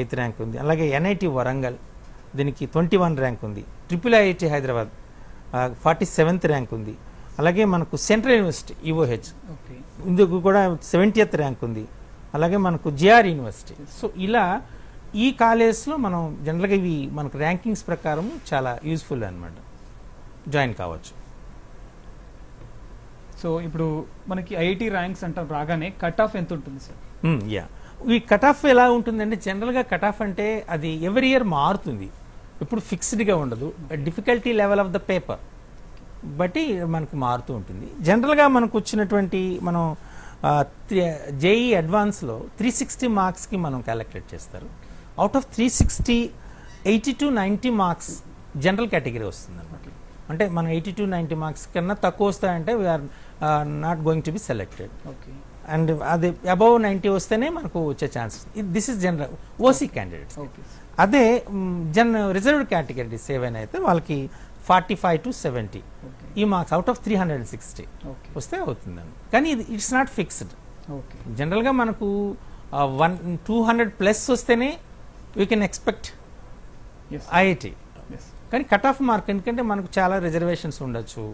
8th ర్యాంక్ ఉంది. అలాగే NIT వరంగల్, దీనికి 21 ర్యాంక్ ఉంది. IIIT హైదరాబాద్ 47th ర్యాంక్ ఉంది. అలాగే మనకు సెంట్రల్ యూనివర్సిటీ ఈఓహెచ్ ఓకే ఇందుకు కూడా 70th ర్యాంక్ ఉంది. అలాగే మనకు జిఆర్ యూనివర్సిటీ. సో ఇలా ఈ కాలేజ్లో మనం జనరల్గా ఇవి మనకు ర్యాంకింగ్స్ ప్రకారం చాలా యూస్ఫుల్ అనమాట, జాయిన్ కావచ్చు. సో ఇప్పుడు మనకి ఐఐటి ర్యాంక్స్ అంటాం రాగానే కట్ ఆఫ్ ఎంత ఉంటుంది సార్? యా, ఈ కట్ ఆఫ్ ఎలా ఉంటుందంటే జనరల్గా కట్ ఆఫ్ అంటే అది ఎవ్రీ ఇయర్ మారుతుంది, ఇప్పుడు ఫిక్స్డ్గా ఉండదు. Difficulty level of the paper బట్టి మనకు మారుతూ ఉంటుంది. జనరల్గా మనకు వచ్చినటువంటి మనం జేఈ అడ్వాన్స్లో 360 మార్క్స్కి మనం క్యాలిక్యులేట్ చేస్తారు. Out of 360 80 to 90 marks general category వస్తుంది అనమాట. అంటే మనం 80 to 90 మార్క్స్ కన్నా తక్కువ వస్తాయంటే we are not going to be selected. Okay and అది అబౌవ్ 90 వస్తేనే మనకు వచ్చే chances. This is general OC candidates. Okay అదే రిజర్వ్డ్ కేటగిరీస్ ఏవైనా అయితే వాళ్ళకి 45 to 70 ఈ మార్క్స్ అవుట్ ఆఫ్ 360 ఓకే వస్తే అవుతుందండి. కానీ ఇది ఇట్స్ నాట్ ఫిక్స్డ్. ఓకే జనరల్గా మనకు 200+ వస్తేనే we can expect as IIT. Yes కానీ కట్ ఆఫ్ మార్క్ ఎందుకంటే మనకు చాలా రిజర్వేషన్స్ ఉండొచ్చు,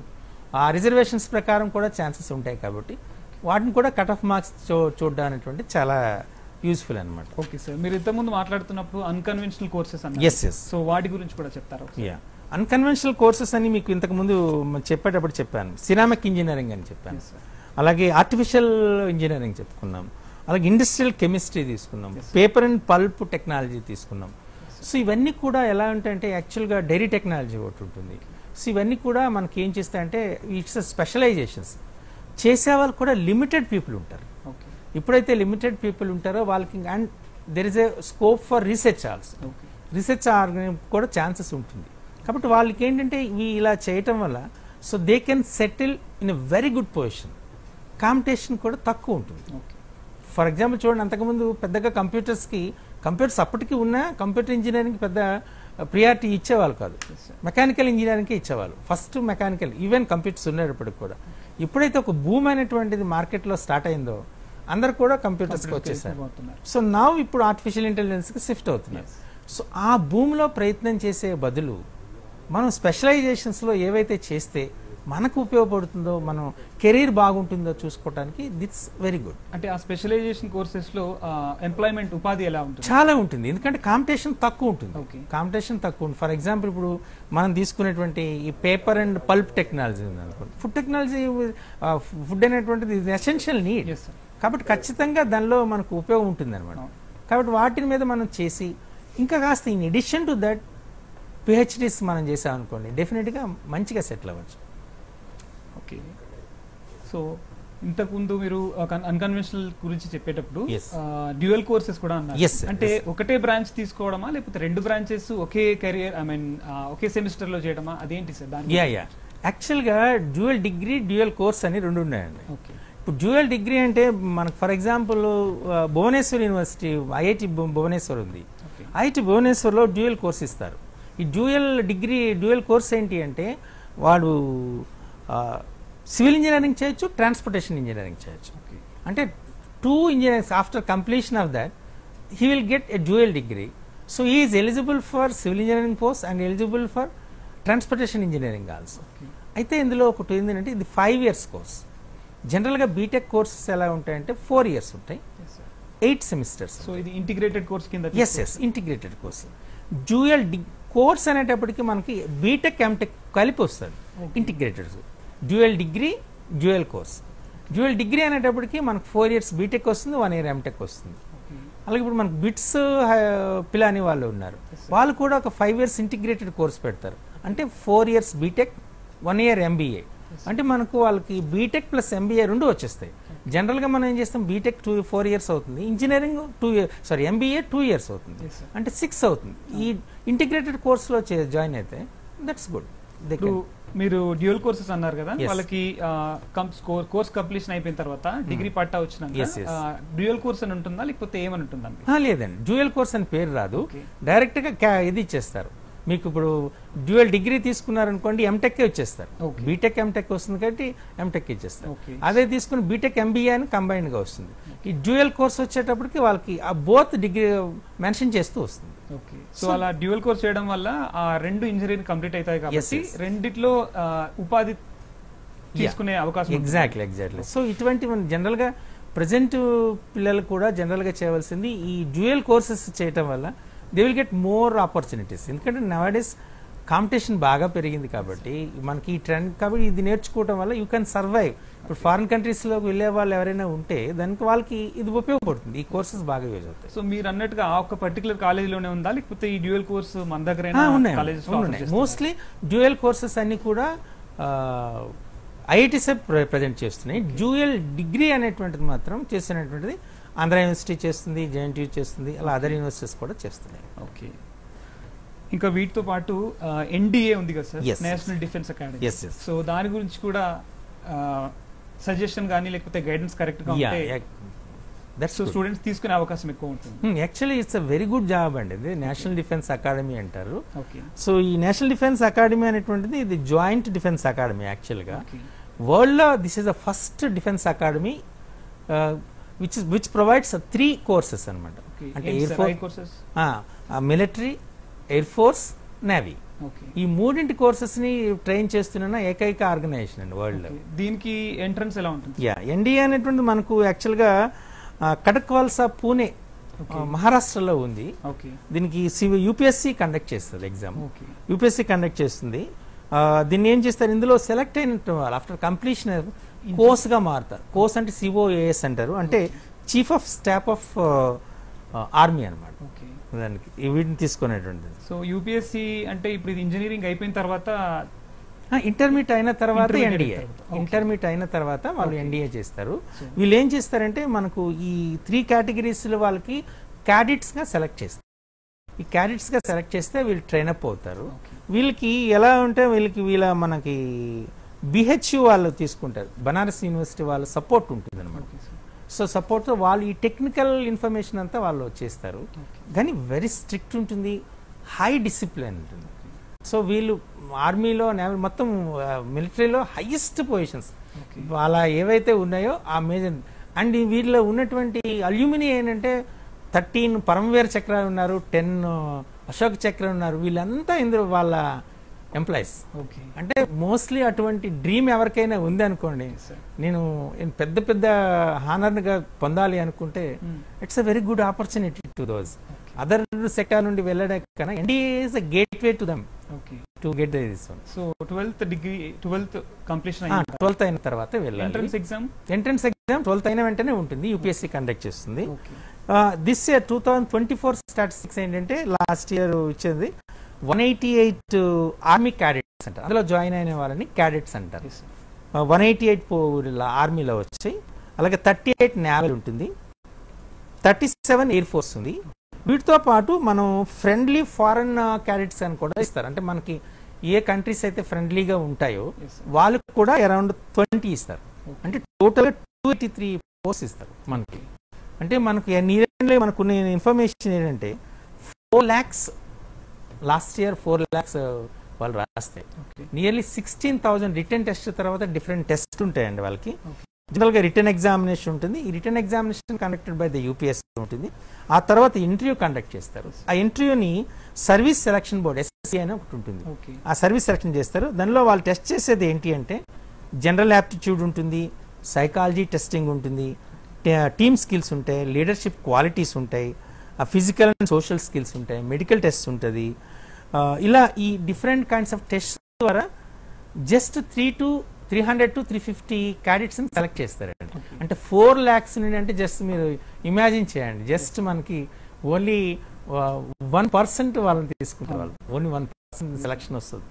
ఆ రిజర్వేషన్స్ ప్రకారం కూడా ఛాన్సెస్ ఉంటాయి కాబట్టి వాటిని కూడా కట్ ఆఫ్ మార్క్స్ చూడడం అనేటువంటి చాలా యూస్ఫుల్ అనమాట. ఓకే సార్, మీరు ఇంతకుముందు మాట్లాడుతున్నప్పుడు అన్కన్వెన్షనల్ కోర్సెస్ Yes, అన్నారు. yes. సో వాటి గురించి కూడా చెప్తారా? యా, అన్కన్వెన్షనల్ కోర్సెస్ అని మీకు ఇంతకుముందు చెప్పేటప్పుడు చెప్పాను. సిరామిక్ ఇంజనీరింగ్ అని చెప్పాను, Yes, sir. అలాగే ఆర్టిఫిషియల్ ఇంజనీరింగ్ చెప్పుకున్నాం, అలాగే ఇండస్ట్రియల్ కెమిస్ట్రీ తీసుకున్నాం, Yes, sir. Paper and pulp technology తీసుకున్నాం. సో ఇవన్నీ కూడా ఎలా ఉంటాయంటే యాక్చువల్గా డైరీ టెక్నాలజీ ఒకటి ఉంటుంది. సో ఇవన్నీ కూడా మనకి ఏం చేస్తాయంటే ఇట్స్ స్పెషలైజేషన్స్. చేసేవాళ్ళు కూడా లిమిటెడ్ పీపుల్ ఉంటారు. ఓకే ఎప్పుడైతే లిమిటెడ్ పీపుల్ ఉంటారో వాళ్ళకి and there is a scope for research also. Okay research కూడా ఛాన్సెస్ ఉంటుంది. కాబట్టి వాళ్ళకి ఏంటంటే ఇవి ఇలా చేయటం వల్ల so they can settle in a very good position. Competition కూడా తక్కువ ఉంటుంది. ఓకే ఫర్ ఎగ్జాంపుల్ చూడండి, అంతకుముందు పెద్దగా కంప్యూటర్స్ అప్పటికి ఉన్న కంప్యూటర్ ఇంజనీరింగ్ పెద్ద ప్రియారిటీ ఇచ్చేవాళ్ళు కాదు, Yes, sir. మెకానికల్ ఇంజనీరింగ్కి ఇచ్చేవాళ్ళు. ఫస్ట్ మెకానికల్, ఈవెన్ కంప్యూటర్స్ ఉన్నప్పటికి కూడా. ఎప్పుడైతే ఒక బూమ్ అనేటువంటిది మార్కెట్లో స్టార్ట్ అయిందో అందరు కూడా కంప్యూటర్స్కి వచ్చేసారు. అవుతున్నారు. సో నా ఇప్పుడు ఆర్టిఫిషియల్ ఇంటెలిజెన్స్కి షిఫ్ట్ అవుతున్నారు. సో ఆ భూమిలో ప్రయత్నం చేసే బదులు మనం స్పెషలైజేషన్స్లో ఏవైతే చేస్తే మనకు ఉపయోగపడుతుందో, మనం కెరీర్ బాగుంటుందో చూసుకోవడానికి దిట్స్ వెరీ గుడ్. అంటే ఆ స్పెషలైజేషన్ కోర్సెస్ లో ఎంప్లాయ్మెంట్ ఉపాధి ఎలా ఉంటుంది? చాలా ఉంటుంది, ఎందుకంటే కాంపిటీషన్ తక్కువ ఉంటుంది. Okay. కాంపిటీషన్ తక్కువ ఉంటుంది. ఫర్ ఎగ్జాంపుల్ ఇప్పుడు మనం తీసుకునేటువంటి ఈ పేపర్ అండ్ పల్ప్ టెక్నాలజీ ఉంది అనుకోండి. ఫుడ్ టెక్నాలజీ, ఫుడ్ అనేటువంటిది ఎసెన్షియల్ నీడ్. Yes, sir. కాబట్టి ఖచ్చితంగా దానిలో మనకు ఉపయోగం ఉంటుంది అనమాట. అవును. కాబట్టి వాటి మీద మనం చేసి ఇంకా కాస్త in addition to that PhDs మనం చేసాం అనుకోండి, డెఫినెట్గా మంచిగా సెటిల్ అవ్వచ్చు. ఓకే, సో ఇంతకుముందు మీరు అన్కన్వెన్షనల్ గురించి చెప్పేటప్పుడు Yes. డ్యూయల్ కోర్సెస్ కూడా అన్నారు. Yes, sir. అంటే Yes. ఒకటే బ్రాంచ్ తీసుకోవడమా లేకపోతే రెండు బ్రాంచెస్ ఒకే కెరియర్ ఒకే సెమిస్టర్ లో చేయడమా? అదేంటి సార్ దాని? యా యాక్చువల్గా డ్యూయల్ డిగ్రీ, డ్యూయల్ కోర్స్ అని రెండు ఉన్నాయండి. ఓకే ఇప్పుడు డ్యూయల్ డిగ్రీ అంటే మనకు for example Bhubaneswar university, IIT Bhubaneswar ఉంది. ఓకే ఐఐటి భువనేశ్వర్లో డ్యూయల్ కోర్స్ ఇస్తారు. ఈ డ్యూయల్ డిగ్రీ, డ్యూయల్ కోర్స్ ఏంటి అంటే వాడు సివిల్ ఇంజనీరింగ్ చేయొచ్చు, ట్రాన్స్పోర్టేషన్ ఇంజనీరింగ్ చేయొచ్చు. ఓకే అంటే 2 engineerings after completion of that he will get a dual degree. So he is eligible for civil engineering post and eligible for transportation engineering also. అయితే ఇందులో ఒకటి ఏంటంటే ఇది 5 years కోర్స్. జనరల్గా B Tech courses ఎలా ఉంటాయంటే 4 years ఉంటాయి, 8 semesters. సో ఇది ఇంటిగ్రేటెడ్ కోర్స్ కింద yes integrated course. Dual course అనేటప్పటికి మనకి బీటెక్ ఎంటెక్ కలిపి వస్తుంది. Integrated dual degree, dual course. Dual degree అనేటప్పటికి మనకు 4 years బీటెక్ వస్తుంది, 1 year ఎంటెక్ వస్తుంది. అలాగే ఇప్పుడు మనకు బిట్స్ పిలాని వాళ్ళు ఉన్నారు, వాళ్ళు కూడా ఒక 5 years ఇంటిగ్రేటెడ్ కోర్స్ పెడతారు. అంటే 4 years బీటెక్, 1 year ఎంబీఏ. అంటే మనకు వాళ్ళకి బీటెక్ ప్లస్ ఎంబీఏ రెండు వచ్చేస్తాయి. జనరల్గా మనం ఏం చేస్తాం, బీటెక్ 4 years అవుతుంది, ఇంజనీరింగ్ ఎంబీఏ 2 years అవుతుంది. Yes, sir. అంటే 6 అవుతుంది. ఈ ఇంటిగ్రేటెడ్ కోర్సులో జాయిన్ అయితే దట్స్ గుడ్. ఇప్పుడు మీరు డ్యూయల్ కోర్సెస్ అన్నారు కదా, Yes. వాళ్ళకి కోర్స్ కంప్లీషన్ అయిపోయిన తర్వాత డిగ్రీ పట్టా వచ్చినాక Yes, yes. డ్యూయల్ కోర్స్ అని ఉంటుందా లేకపోతే ఏమని ఉంటుందండి? లేదండి, డ్యూయల్ కోర్స్ అని పేరు రాదు. Okay. డైరెక్ట్గా ఇది ఇచ్చేస్తారు మీకు. ఇప్పుడు డ్యూయల్ డిగ్రీ తీసుకున్నారనుకోండి, ఎంటెక్ వచ్చేస్తారు. Okay. బీటెక్ ఎంటెక్ వస్తుంది కాబట్టి ఎంటెక్ ఇచ్చేస్తారు. Okay. అదే తీసుకుని బీటెక్ ఎంబీఏ అని కంబైన్డ్ గా వస్తుంది. ఈ డ్యూయల్ కోర్స్ వచ్చేటప్పటికి వాళ్ళకి ఆ బోత్ డిగ్రీ మెన్షన్ చేస్తూ వస్తుంది. ఓకే, సో అలా డ్యూయల్ కోర్స్ చేయడం వల్ల ఆ రెండు ఇంజనీరింగ్ కంప్లీట్ అవుతాయి కాబట్టి yes. రెండిట్లో ఉపాధి తీసుకునే అవకాశం ఉంటుంది. ఎగ్జాక్ట్లీ. సో ఇటువంటి మన జనరల్గా ప్రజెంట్ పిల్లలు కూడా జనరల్గా చేయవలసింది ఈ డ్యూయల్ కోర్సెస్ చేయటం వల్ల they will get more opportunities. ఎందుకంటే నవడేస్ కాంపిటీషన్ బాగా పెరిగింది కాబట్టి మనకి ఈ ట్రెండ్ కాబట్టి ఇది నేర్చుకోవడం వల్ల యూ కెన్ సర్వైవ్. ఇప్పుడు ఫారిన్ కంట్రీస్లోకి వెళ్ళే వాళ్ళు ఎవరైనా ఉంటే దానికి వాళ్ళకి ఇది ఉపయోగపడుతుంది. ఈ కోర్సెస్ బాగా యూజ్ అవుతాయి. సో మీరు అన్నట్టుగా ఆ ఒక పర్టికులర్ కాలేజీలోనే ఉందా, లేకపోతే ఈ డ్యూయల్ కోర్స్ మన దగ్గర ఉన్నాయి. మోస్ట్లీ డ్యూయల్ కోర్సెస్ అన్ని కూడా ఐఐటీసే ప్రజెంట్ చేస్తున్నాయి. డ్యూయల్ డిగ్రీ అనేటువంటిది మాత్రం చేసినటువంటిది ఆంధ్ర యూనివర్సిటీ చేస్తుంది, జేఎన్టీయూ చేస్తుంది, అలా అదర్ యూనివర్సిటీస్ కూడా చేస్తున్నాయి. ఓకే. ఇంకా వీటితో పాటు ఎన్డీఏ ఉంది కదా sir, Yes. National defence academy. Yes. So దాని గురించి కూడా సజెషన్ కానీ లేకపోతే గైడెన్స్ కరెక్ట్ గా ఉంటే సో స్టూడెంట్స్ తీసుకునే అవకాశం ఎక్కువ ఉంటుంది. Actually it's a very good job అండి. ఇది నేషనల్ డిఫెన్స్ అకాడమీ అంటారు. ఓకే. సో ఈ నేషనల్ డిఫెన్స్ అకాడమీ అనేటువంటిది ఇది జాయింట్ డిఫెన్స్ అకాడమీ. యాక్చువల్గా వరల్డ్ లో this is the first defence academy which provides 3 courses అనమాట. అంటే air force, military, air force, navy, ఈ 3 కోర్సెస్ ని ట్రైన్ చేస్తున్న ఏకైక ఆర్గనైజేషన్ అండి వరల్డ్ లో. దీనికి ఎంట్రన్స్ ఎలా ఉంటుంది? ఎన్డీఏ అనేటువంటి మనకు యాక్చువల్గా కటక్వాల్సా, పూణే, మహారాష్ట్రలో ఉంది. దీనికి యూపీఎస్సీ కండక్ట్ చేస్తుంది ఎగ్జామ్. యూపీఎస్సీ కండక్ట్ చేస్తుంది. దీన్ని ఏం చేస్తారు, ఇందులో సెలెక్ట్ అయిన వాళ్ళు ఆఫ్టర్ కంప్లీషన్ కోర్స్ గా మారుతారు. కోర్స్ అంటే సిఓఏఎస్ అంటారు, అంటే chief of staff of army అనమాట. దానికి వీటిని తీసుకునేటువంటిది. సో యూపీఎస్సీ అంటే ఇప్పుడు ఇది ఇంజనీరింగ్ అయిపోయిన తర్వాత ఇంటర్మీడియట్ అయిన తర్వాత ఎన్డీఏ, ఇంటర్మీడియట్ అయిన తర్వాత వాళ్ళు ఎన్డీఏ చేస్తారు. వీళ్ళు ఏం చేస్తారంటే మనకు ఈ 3 కేటగిరీస్ వాళ్ళకి క్యాడెట్స్ గా సెలెక్ట్ చేస్తారు. ఈ క్యాడెట్స్ గా సెలెక్ట్ చేస్తే వీళ్ళు ట్రైన్ అప్ అవుతారు. వీళ్ళకి ఎలా ఉంటే వీళ్ళ మనకి బిహెచ్యు వాళ్ళు తీసుకుంటారు, బనారస్ యూనివర్సిటీ వాళ్ళ సపోర్ట్ ఉంటుంది అనమాట. సో సపోర్ట్తో వాళ్ళు ఈ టెక్నికల్ ఇన్ఫర్మేషన్ అంతా వాళ్ళు చేస్తారు. కానీ వెరీ స్ట్రిక్ట్ ఉంటుంది, హై డిసిప్లిన్ ఉంటుంది. సో వీళ్ళు ఆర్మీలో, నేవీ, మొత్తం మిలిటరీలో హైయెస్ట్ పొజిషన్స్ వాళ్ళ ఏవైతే ఉన్నాయో ఆ మేజర్. అండ్ వీళ్ళలో ఉన్నటువంటి అల్యూమిని ఏంటంటే 13 పరమవీర చక్రాలు ఉన్నారు, 10 అశోక్ చక్ర ఉన్నారు. వీళ్ళంతా ఇందులో వాళ్ళ ఎంప్లాయీస్. అంటే మోస్ట్లీ అటువంటి డ్రీమ్ ఎవరికైనా ఉంది అనుకోండి, నేను పెద్ద పెద్ద హానర్గా పొందాలి అనుకుంటే it's a very good opportunity to those. Other sector నుండి వెళ్ళడం కన్నా NDA is a gateway to them to get this one. So 12th completion 12th అయిన తర్వాత వెళ్ళాలి. ఎంట్రన్స్ ఎగ్జామ్ 12th అయిన వెంటనే ఉంటుంది, యూపీఎస్సీ కండక్ట్ చేస్తుంది. దిస్ ఇయర్ 2024 స్టాటిస్టిక్స్ ఏంటంటే లాస్ట్ ఇయర్ ఇచ్చేది 188 ఆర్మీ క్యాడెట్స్ అంటారు. అందులో జాయిన్ అయిన వాళ్ళని క్యాడెట్స్ అంటారు. 188 ఆర్మీలో వచ్చాయి. అలాగే 38 నేవల్ ఉంటుంది, 37 ఎయిర్ ఫోర్స్ ఉంది. వీటితో పాటు మనం ఫ్రెండ్లీ ఫారెన్ క్యాడెట్స్ అని కూడా ఇస్తారు. అంటే మనకి ఏ కంట్రీస్ అయితే ఫ్రెండ్లీగా ఉంటాయో వాళ్ళకు కూడా అరౌండ్ 20 ఇస్తారు. అంటే టోటల్గా 283 పోస్ట్ ఇస్తారు మనకి. అంటే మనకు మనకున్న ఇన్ఫర్మేషన్ ఏంటంటే 4 lakhs లాస్ట్ ఇయర్ 4 lakhs వాళ్ళు రాస్తే నియర్లీ 16,000 రిటర్న్ టెస్ట్ తర్వాత డిఫరెంట్ టెస్ట్ ఉంటాయండి వాళ్ళకి. జనరల్ గా రిటర్న్ ఎగ్జామినేషన్ ఉంటుంది. ఈ written examination conducted by the UPS ఉంటుంది. ఆ తర్వాత ఇంటర్వ్యూ కండక్ట్ చేస్తారు. ఆ ఇంటర్వ్యూని సర్వీస్ సెలక్షన్ బోర్డ్ ఎస్ఎస్సి అని ఒకటి ఉంటుంది. ఆ సర్వీస్ సెలక్షన్ చేస్తారు. దానిలో వాళ్ళు టెస్ట్ చేసేది ఏంటి అంటే జనరల్ యాప్టిట్యూడ్ ఉంటుంది, సైకాలజీ టెస్టింగ్ ఉంటుంది, టీమ్ స్కిల్స్ ఉంటాయి, లీడర్షిప్ క్వాలిటీస్ ఉంటాయి, ఫిజికల్ అండ్ సోషల్ స్కిల్స్ ఉంటాయి, మెడికల్ టెస్ట్ ఉంటుంది. ఇలా ఈ డిఫరెంట్ కైండ్స్ ఆఫ్ టెస్ట్ ద్వారా జస్ట్ 300 to 350 క్యాడెట్స్ ని సెలెక్ట్ చేస్తారండి. అంటే 4 lakhs నుండి అంటే జస్ట్ మీరు ఇమాజిన్ చేయండి, జస్ట్ మనకి ఓన్లీ 1% వాళ్ళని తీసుకుంటే వాళ్ళు ఓన్లీ 1% సెలెక్షన్ వస్తుంది.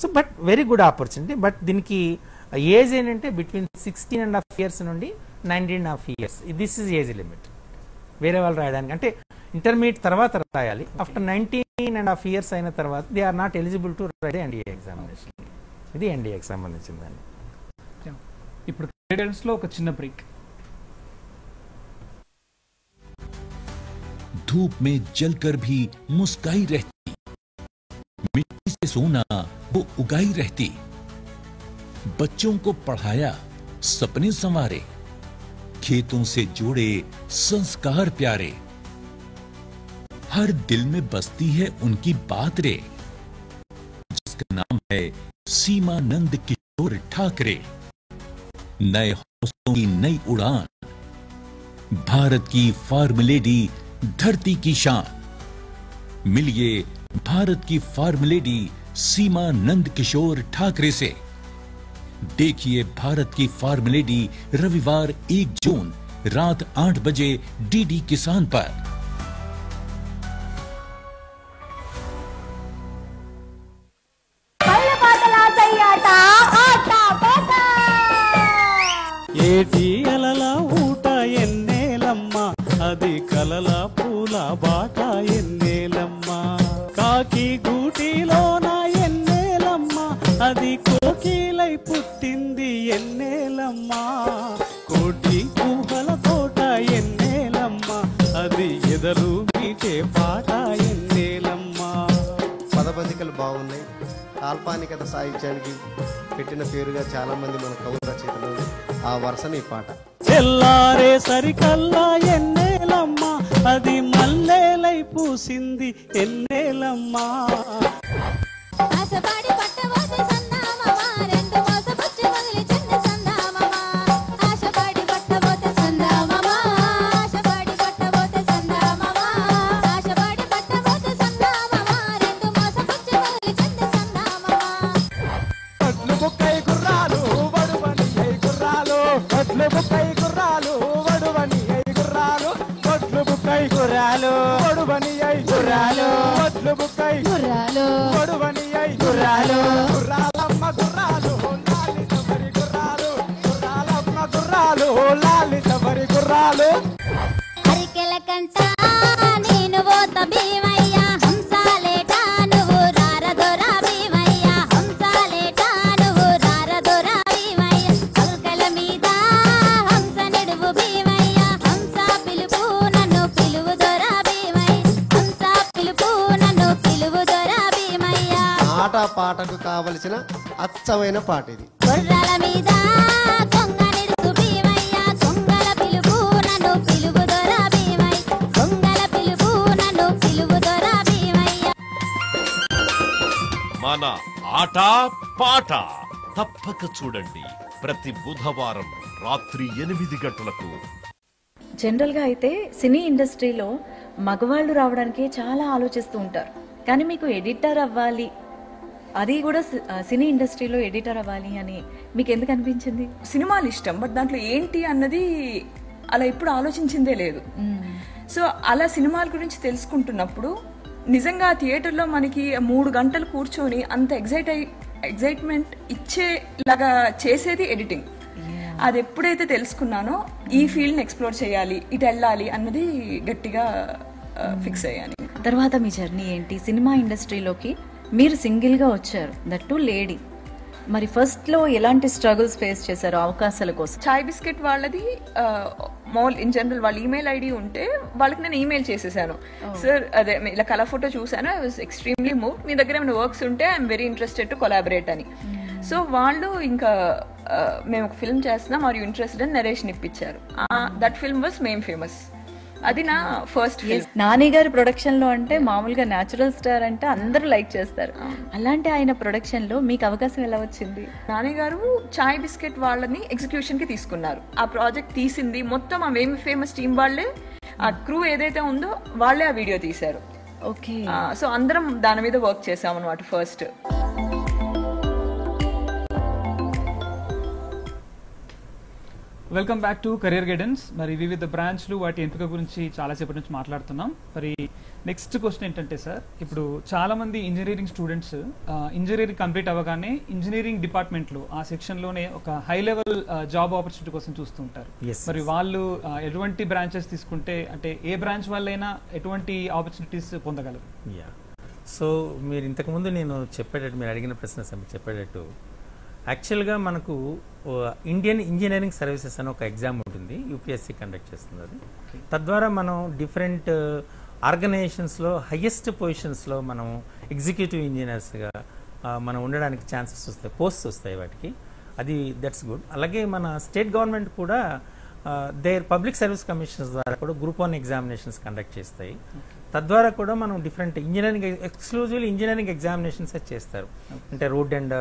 So but very good opportunity. But దీనికి ఏజ్ ఏంటంటే బిట్వీన్ 16.5 years నుండి 19.5 years. This is age limit వేరే వాళ్ళు రాయడానికి. అంటే ఇంటర్మీడియట్ తర్వాత రాయాలి. ఆఫ్టర్ 19.5 years అయిన తర్వాత they are not eligible to write NDA examination. ఇది ఎన్డీఏకి సంబంధించిందండి. ఇప్పుడు గైడెన్స్ లో ఒక చిన్న బ్రేక్. धूप में जलकर भी मुस्काई रहती, मिट्टी से सोना वो उगाई रहती, बच्चों को पढ़ाया, सपने संवारे, खेतों से जोड़े संस्कार प्यारे, हर दिल में बसती है उनकी बात रे, जिसका नाम है सीमानंद किशोर ठाकरे। नए हौसलों की नई उड़ान, भारत की फार्म लेडी, धरती की शान। मिलिए भारत की फार्म लेडी सीमा नंद किशोर ठाकरे से। देखिए भारत की फार्म लेडी रविवार 1 जून रात 8 बजे डीडी किसान पर। ఏటి అలల ఊట ఎన్నేలమ్మ, అది కలల పూల బాట ఎన్నేలమ్మ. కాకి గూటిలోన ఎన్నేలమ్మ, అది కోకిలై పుట్టింది ఎన్నేలమ్మ. కోటి ఊహల తోట ఎన్నేలమ్మ, అది ఎదలు మీటే పాట ఎన్నేలమ్మ. పదబంధికలు బాగున్నాయి. కాల్పానికత సాహిత్యానికి పెట్టిన పేరుగా చాలా మంది మన కవుల రచయితలు ఆ వరుసని ఈ పాట. తెల్లారే సరికల్లా ఎన్నేలమ్మ, అది మల్లెలై పూసింది ఎన్నేలమ్మ. పాటకు కావలసిన అచ్చమైన పాట ఇది. మన ఆట పాట తప్పక చూడండి ప్రతి బుధవారం రాత్రి 8 గంటలకు. జనరల్గా అయితే సినీ ఇండస్ట్రీలో మగవాళ్ళు రావడానికి చాలా ఆలోచిస్తూ ఉంటారు, కానీ మీకు ఎడిటర్ అవ్వాలి, అది కూడా సినీ ఇండస్ట్రీలో ఎడిటర్ అవ్వాలి అని మీకు ఎందుకు అనిపించింది? సినిమాలు ఇష్టం, బట్ దాంట్లో ఏంటి అన్నది అలా ఎప్పుడు ఆలోచించిందే లేదు. సో అలా సినిమాల గురించి తెలుసుకుంటున్నప్పుడు నిజంగా థియేటర్లో మనకి 3 గంటలు కూర్చొని అంత ఎగ్జైట్మెంట్ ఇచ్చేలాగా చేసేది ఎడిటింగ్. అది ఎప్పుడైతే తెలుసుకున్నానో ఈ ఫీల్డ్ని ఎక్స్ప్లోర్ చేయాలి, ఇటు వెళ్ళాలి అన్నది గట్టిగా ఫిక్స్ అయ్యాను. తర్వాత మీ జర్నీ ఏంటి? సినిమా ఇండస్ట్రీలోకి మీరు సింగిల్గా వచ్చారు, దట్ టు లేడీ. మరి ఫస్ట్లో ఎలాంటి స్ట్రగుల్స్ ఫేస్ చేశారు అవకాశాల కోసం? చాయ్ బిస్కెట్ వాళ్ళది మాల్ ఇన్ జనరల్ వాళ్ళ ఈమెయిల్ ఐడి ఉంటే వాళ్ళకి నేను ఈమెయిల్ చేసేసాను. సార్ అదే ఇలా కలర్ ఫోటో చూసాను, ఐ వాజ్ ఎక్స్ట్రీమ్లీ మూవ్, మీ దగ్గర ఏమైనా వర్క్స్ ఉంటే I'm very interested to collaborate అని. సో వాళ్ళు ఇంకా మేము ఒక ఫిల్మ్ చేస్తున్నాం, ఆర్ యూ ఇంట్రెస్టెడ్ అని నరేషన్ ఇప్పించారు. That film was ma'am famous. అది నా ఫస్ట్ ఫిల్మ్. నాని గారి ప్రొడక్షన్ లో అంటే మామూలుగా న్యాచురల్ స్టార్ అంటే అందరూ లైక్ చేస్తారు, అలాంటి ఆయన ప్రొడక్షన్ లో మీకు అవకాశం ఎలా వచ్చింది? నాని గారు చాయ్ బిస్కెట్ వాళ్ళని ఎగ్జిక్యూషన్ కి తీసుకున్నారు. ఆ ప్రాజెక్ట్ తీసింది మొత్తం ఆ మేమ్ ఫేమస్ టీం వాళ్ళే, ఆ క్రూ ఏదైతే ఉందో వాళ్ళే ఆ వీడియో తీశారు. ఓకే, సో అందరం దాని మీద వర్క్ చేసాం అనమాట first. Welcome back to career guidance. మరి వివిధ బ్రాంచ్లు వాటి ఎంపిక గురించి చాలాసేపటి నుంచి మాట్లాడుతున్నాం. మరి నెక్స్ట్ క్వశ్చన్ ఏంటంటే సార్, ఇప్పుడు చాలా మంది ఇంజనీరింగ్ స్టూడెంట్స్ ఇంజనీరింగ్ కంప్లీట్ అవ్వగానే ఇంజనీరింగ్ డిపార్ట్మెంట్లో ఆ సెక్షన్లోనే ఒక హై లెవెల్ జాబ్ ఆపర్చునిటీ కోసం చూస్తూ ఉంటారు. మరి వాళ్ళు ఎటువంటి బ్రాంచెస్ తీసుకుంటే, అంటే ఏ బ్రాంచ్ వాళ్ళైనా ఎటువంటి ఆపర్చునిటీస్ పొందగలరు? సో మీరు ఇంతకుముందు నేను చెప్పేటట్టు, మీరు అడిగిన ప్రశ్న చెప్పేటట్టు, యాక్చువల్గా మనకు ఇండియన్ ఇంజనీరింగ్ సర్వీసెస్ అని ఒక ఎగ్జామ్ ఉంటుంది, యూపీఎస్సీ కండక్ట్ చేస్తుంది. అది తద్వారా మనం డిఫరెంట్ ఆర్గనైజేషన్స్లో హయ్యెస్ట్ పొజిషన్స్లో మనం ఎగ్జిక్యూటివ్ ఇంజనీర్స్గా మనం ఉండడానికి ఛాన్సెస్ వస్తాయి, పోస్ట్స్ వస్తాయి వాటికి. అది దట్స్ గుడ్. అలాగే మన స్టేట్ గవర్నమెంట్ కూడా దేర్ పబ్లిక్ సర్వీస్ కమిషన్స్ ద్వారా కూడా గ్రూప్ 1 ఎగ్జామినేషన్స్ కండక్ట్ చేస్తాయి. తద్వారా కూడా మనం different engineering exclusively engineering examinations చేస్తారు. అంటే రోడ్ అండ్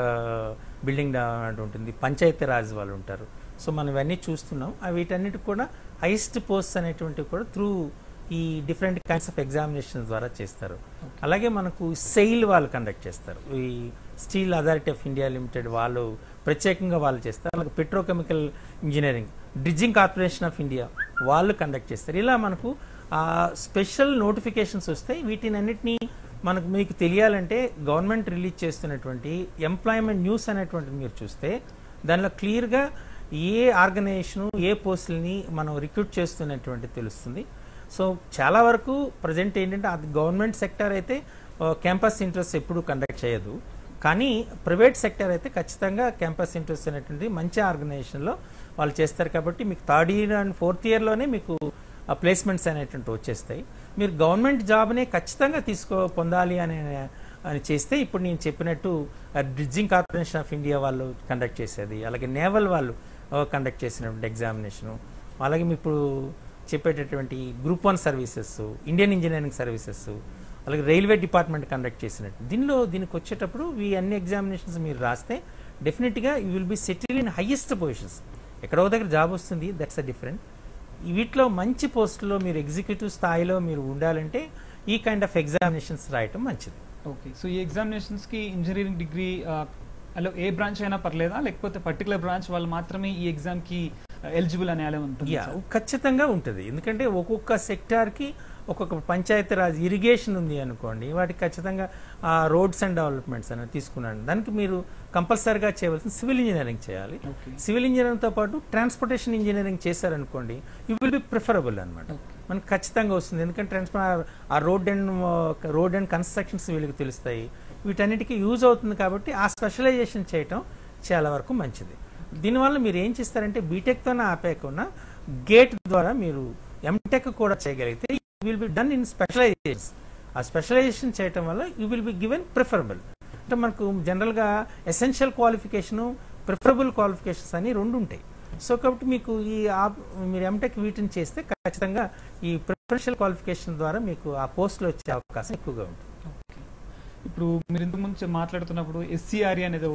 బిల్డింగ్ ఉంటుంది, పంచాయతీ రాజ్ వాళ్ళు ఉంటారు. సో మనం ఇవన్నీ చూస్తున్నాం. వీటన్నిటికి కూడా హైయెస్ట్ పోస్ట్ అనేటువంటివి కూడా త్రూ ఈ డిఫరెంట్ కైండ్స్ ఆఫ్ ఎగ్జామినేషన్ ద్వారా చేస్తారు. అలాగే మనకు సెయిల్ వాళ్ళు కండక్ట్ చేస్తారు, ఈ steel authority of India limited వాళ్ళు ప్రత్యేకంగా వాళ్ళు చేస్తారు. అలాగే petrochemical engineering, dredging corporation of India వాళ్ళు కండక్ట్ చేస్తారు. ఇలా మనకు స్పెషల్ నోటిఫికేషన్స్ వస్తాయి. వీటిని అన్నిటినీ మనకు మీకు తెలియాలంటే గవర్నమెంట్ రిలీజ్ చేస్తున్నటువంటి ఎంప్లాయ్మెంట్ న్యూస్ అనేటువంటిది మీరు చూస్తే దానిలో క్లియర్గా ఏ ఆర్గనైజేషను ఏ పోస్టులని మనం రిక్రూట్ చేస్తున్నటువంటి తెలుస్తుంది. సో చాలా వరకు ప్రజెంట్ ఏంటంటే అది గవర్నమెంట్ సెక్టర్ అయితే క్యాంపస్ ఇంటర్వ్యూస్ ఎప్పుడు కండక్ట్ చేయదు, కానీ ప్రైవేట్ సెక్టర్ అయితే ఖచ్చితంగా క్యాంపస్ ఇంటర్వ్యూస్ అనేటువంటి మంచి ఆర్గనైజేషన్లో వాళ్ళు చేస్తారు. కాబట్టి మీకు 3rd ఇయర్ అండ్ 4th ఇయర్లోనే మీకు ప్లేస్మెంట్స్ అనేటువంటి వచ్చేస్తాయి. మీరు గవర్నమెంట్ జాబ్నే ఖచ్చితంగా పొందాలి అని చేస్తే ఇప్పుడు నేను చెప్పినట్టు డ్రిడ్జింగ్ కార్పొరేషన్ ఆఫ్ ఇండియా వాళ్ళు కండక్ట్ చేసేది, అలాగే నేవల్ వాళ్ళు కండక్ట్ చేసినటువంటి ఎగ్జామినేషను, అలాగే ఇప్పుడు చెప్పేటటువంటి group 1 services, Indian engineering services, అలాగే రైల్వే డిపార్ట్మెంట్ కండక్ట్ చేసినట్టు దీనికి వచ్చేటప్పుడు ఈ అన్ని ఎగ్జామినేషన్స్ మీరు రాస్తే డెఫినెట్గా you will B settle in highest positions. ఎక్కడో దగ్గర జాబ్ వస్తుంది, దట్స్ అ డిఫరెంట్. వీటిలో మంచి పోస్టులో మీరు ఎగ్జిక్యూటివ్ స్థాయిలో మీరు ఉండాలంటే ఈ కైండ్ ఆఫ్ ఎగ్జామినేషన్స్ రాయటం మంచిది. ఓకే, సో ఈ ఎగ్జామినేషన్స్కి ఇంజనీరింగ్ డిగ్రీ అలా ఏ బ్రాంచ్ అయినా పర్లేదా, లేకపోతే పర్టికులర్ బ్రాంచ్ వాళ్ళు మాత్రమే ఈ ఎగ్జామ్కి ఎలిజిబుల్ అనే అలా ఉంటుంది? ఖచ్చితంగా ఉంటుంది. ఎందుకంటే ఒక్కొక్క సెక్టార్కి ఒక్కొక్క పంచాయతీరాజ్ ఇరిగేషన్ ఉంది అనుకోండి, వాటికి ఖచ్చితంగా రోడ్స్ అండ్ డెవలప్మెంట్స్ అనేది తీసుకున్నాను. దానికి మీరు కంపల్సరీగా చేయవలసిన సివిల్ ఇంజనీరింగ్ చేయాలి. సివిల్ ఇంజనీరింగ్తో పాటు ట్రాన్స్పోర్టేషన్ ఇంజనీరింగ్ చేశారనుకోండి, యూ విల్ బి ప్రిఫరబుల్ అనమాట. మనకు ఖచ్చితంగా వస్తుంది. ఎందుకంటే ఆ రోడ్ అండ్ కన్స్ట్రక్షన్స్ వీళ్ళకి తెలుస్తాయి, వీటన్నిటికీ యూజ్ అవుతుంది. కాబట్టి ఆ స్పెషలైజేషన్ చేయటం చాలా వరకు మంచిది. దీనివల్ల మీరు ఏం చేస్తారంటే బీటెక్తోనే ఆపేయకుండా గేట్ ద్వారా మీరు ఎంటెక్ కూడా చేయగలిగితే you will be done in specializations. ఆ స్పెషలైజేషన్ చేయటం వల్ల you will be given preferable. అంటే మనకు జనరల్గా ఎసెన్షియల్ క్వాలిఫికేషను, ప్రిఫరబుల్ క్వాలిఫికేషన్స్ అని 2 ఉంటాయి. సో కాబట్టి మీకు మీరు ఎంటెక్ వీటిని చేస్తే ఖచ్చితంగా ఈ ప్రిఫరెన్షియల్ క్వాలిఫికేషన్ ద్వారా మీకు ఆ పోస్టులో వచ్చే అవకాశం ఎక్కువగా ఉంటుంది. ఇప్పుడు మీరు ఇంతకుముందు మాట్లాడుతున్నప్పుడు SCRE అనేది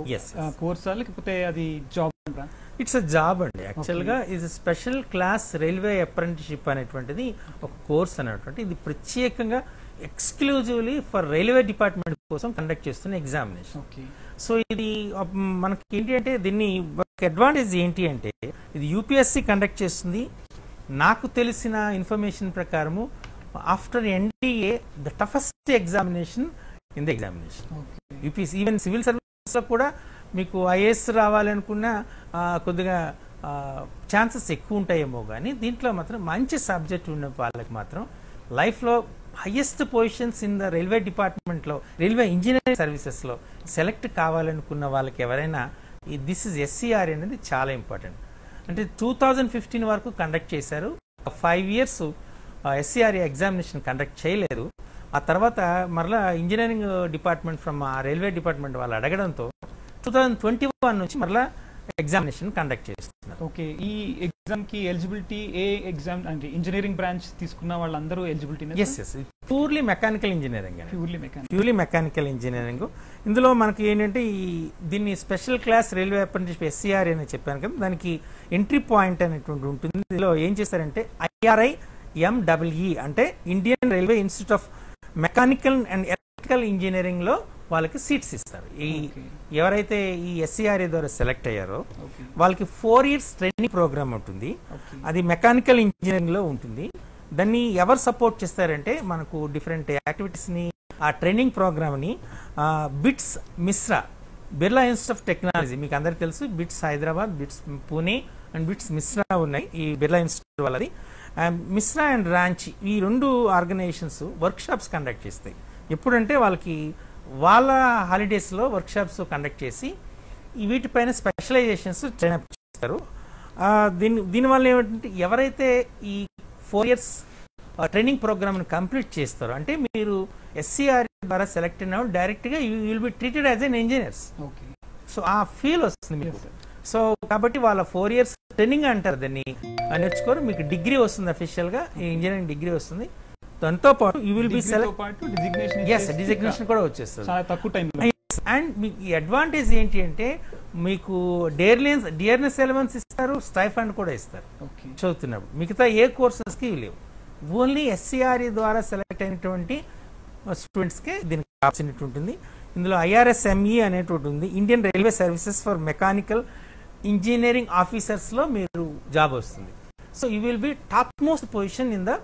కోర్సా లేకపోతే అది జాబ్ అంటారా? ఇట్స్ అ జాబ్ అండి. యాక్చువల్గా ఇది స్పెషల్ క్లాస్ రైల్వే అప్రెంటిస్షిప్ అనేటువంటిది ఒక కోర్స్ అనేటువంటి, ఇది ప్రత్యేకంగా ఎక్స్క్లూజివ్లీ ఫర్ రైల్వే డిపార్ట్మెంట్ కోసం కండక్ట్ చేస్తున్న ఎగ్జామినేషన్. సో ఇది మనకి ఏంటి అంటే దీన్ని అడ్వాంటేజ్ ఏంటి అంటే ఇది UPSC కండక్ట్ చేస్తుంది. నాకు తెలిసిన ఇన్ఫర్మేషన్ ప్రకారము after NDA the toughest examination in the examination. UPSC even civil సర్వీసెస్లో కూడా మీకు IAS రావాలనుకున్న కొద్దిగా ఛాన్సెస్ ఎక్కువ ఉంటాయేమో, కానీ దీంట్లో మాత్రం మంచి సబ్జెక్ట్ ఉన్న వాళ్ళకి మాత్రం లైఫ్లో highest positions in the railway డిపార్ట్మెంట్లో, రైల్వే ఇంజనీరింగ్ సర్వీసెస్లో సెలెక్ట్ కావాలనుకున్న వాళ్ళకి ఎవరైనా దిస్ ఇస్ SCRE అనేది చాలా ఇంపార్టెంట్. అంటే 2015 వరకు కండక్ట్ చేశారు. 5 years SCRE ఎగ్జామినేషన్ కండక్ట్ చేయలేదు. ఆ తర్వాత మరలా engineering department from railway department వాళ్ళు అడగడంతో 2021 నుంచి మరలా ఎగ్జామినేషన్ కండక్ట్ చేస్తున్నారు. ఓకే, ఈ ఎగ్జామ్ కి ఎలిజిబిలిటీ ఏ ఎగ్జామ్ అంటే ఇంజనీరింగ్ బ్రాంచ్ తీసుకున్న వాళ్ళందరూ eligibility? Purely mechanical engineering. Purely mechanical engineering. ఇందులో మనకి ఏంటంటే దీన్ని special class railway apprenticeship SCRE అని చెప్పాను కదా, దానికి ఎంట్రీ పాయింట్ అనేటువంటి ఉంటుంది. ఇందులో ఏం చేస్తారంటే IRIMEE అంటే Indian railway institute of mechanical and electrical engineering లో వాళ్ళకి సీట్స్ ఇస్తారు. ఎవరైతే ఈ SCRE ద్వారా సెలెక్ట్ అయ్యారో వాళ్ళకి 4 years ట్రైనింగ్ ప్రోగ్రామ్ ఉంటుంది. అది మెకానికల్ ఇంజనీరింగ్ లో ఉంటుంది. దాన్ని ఎవరు సపోర్ట్ చేస్తారంటే మనకు డిఫరెంట్ యాక్టివిటీస్ ని, ఆ ట్రైనింగ్ ప్రోగ్రామ్ ని bits Mishra, Birla institute of technology, మీకు అందరికి తెలుసు, bits Hyderabad, bits Pune and bits Mishra ఉన్నాయి. ఈ బిర్లా ఇన్స్టిట్యూట్ వాళ్ళది. మిశ్రా అండ్ రాంచీ ఈ 2 ఆర్గనైజేషన్స్ వర్క్ షాప్స్ కండక్ట్ చేస్తాయి. ఎప్పుడంటే వాళ్ళకి వాళ్ళ హాలిడేస్లో వర్క్ షాప్స్ కండక్ట్ చేసి వీటిపైన స్పెషలైజేషన్స్ ట్రైనప్ చేస్తారు. దీనివల్ల ఏమిటంటే ఎవరైతే ఈ 4 years ట్రైనింగ్ ప్రోగ్రామ్ని కంప్లీట్ చేస్తారో, అంటే మీరు SCRE ద్వారా సెలెక్ట్ అయిన డైరెక్ట్గా you will be treated as N engineers. So ఆ ఫీల్ వస్తుంది మీకు. సో కాబట్టి వాళ్ళ 4 years ట్రైనింగ్ అంటారు దాన్ని, నేర్చుకోరు, మీకు డిగ్రీ వస్తుంది, అఫీషియల్గా ఇంజనీరింగ్ డిగ్రీ వస్తుంది. దాంతో పాటు యూ విల్ బి డిజిగ్నేషన్ కూడా వచ్చేస్తుంది. అండ్ మీకు ఈ అడ్వాంటేజ్ ఏంటి అంటే మీకు డియర్నెస్ ఎలవెన్స్ ఇస్తారు, స్టైఫండ్ కూడా ఇస్తారు చదువుతున్నప్పుడు. మిగతా ఏ కోర్సెస్కి లేవు. ఓన్లీ SCRE ద్వారా సెలెక్ట్ అయినటువంటి స్టూడెంట్స్కే దీనికి ఆపర్చునిటీ ఉంటుంది. ఇందులో IRSME అనేటువంటి ఉంది, Indian railway services for mechanical engineering ఆఫీసర్స్లో మీరు జాబ్ వస్తుంది. So you will be top most position in the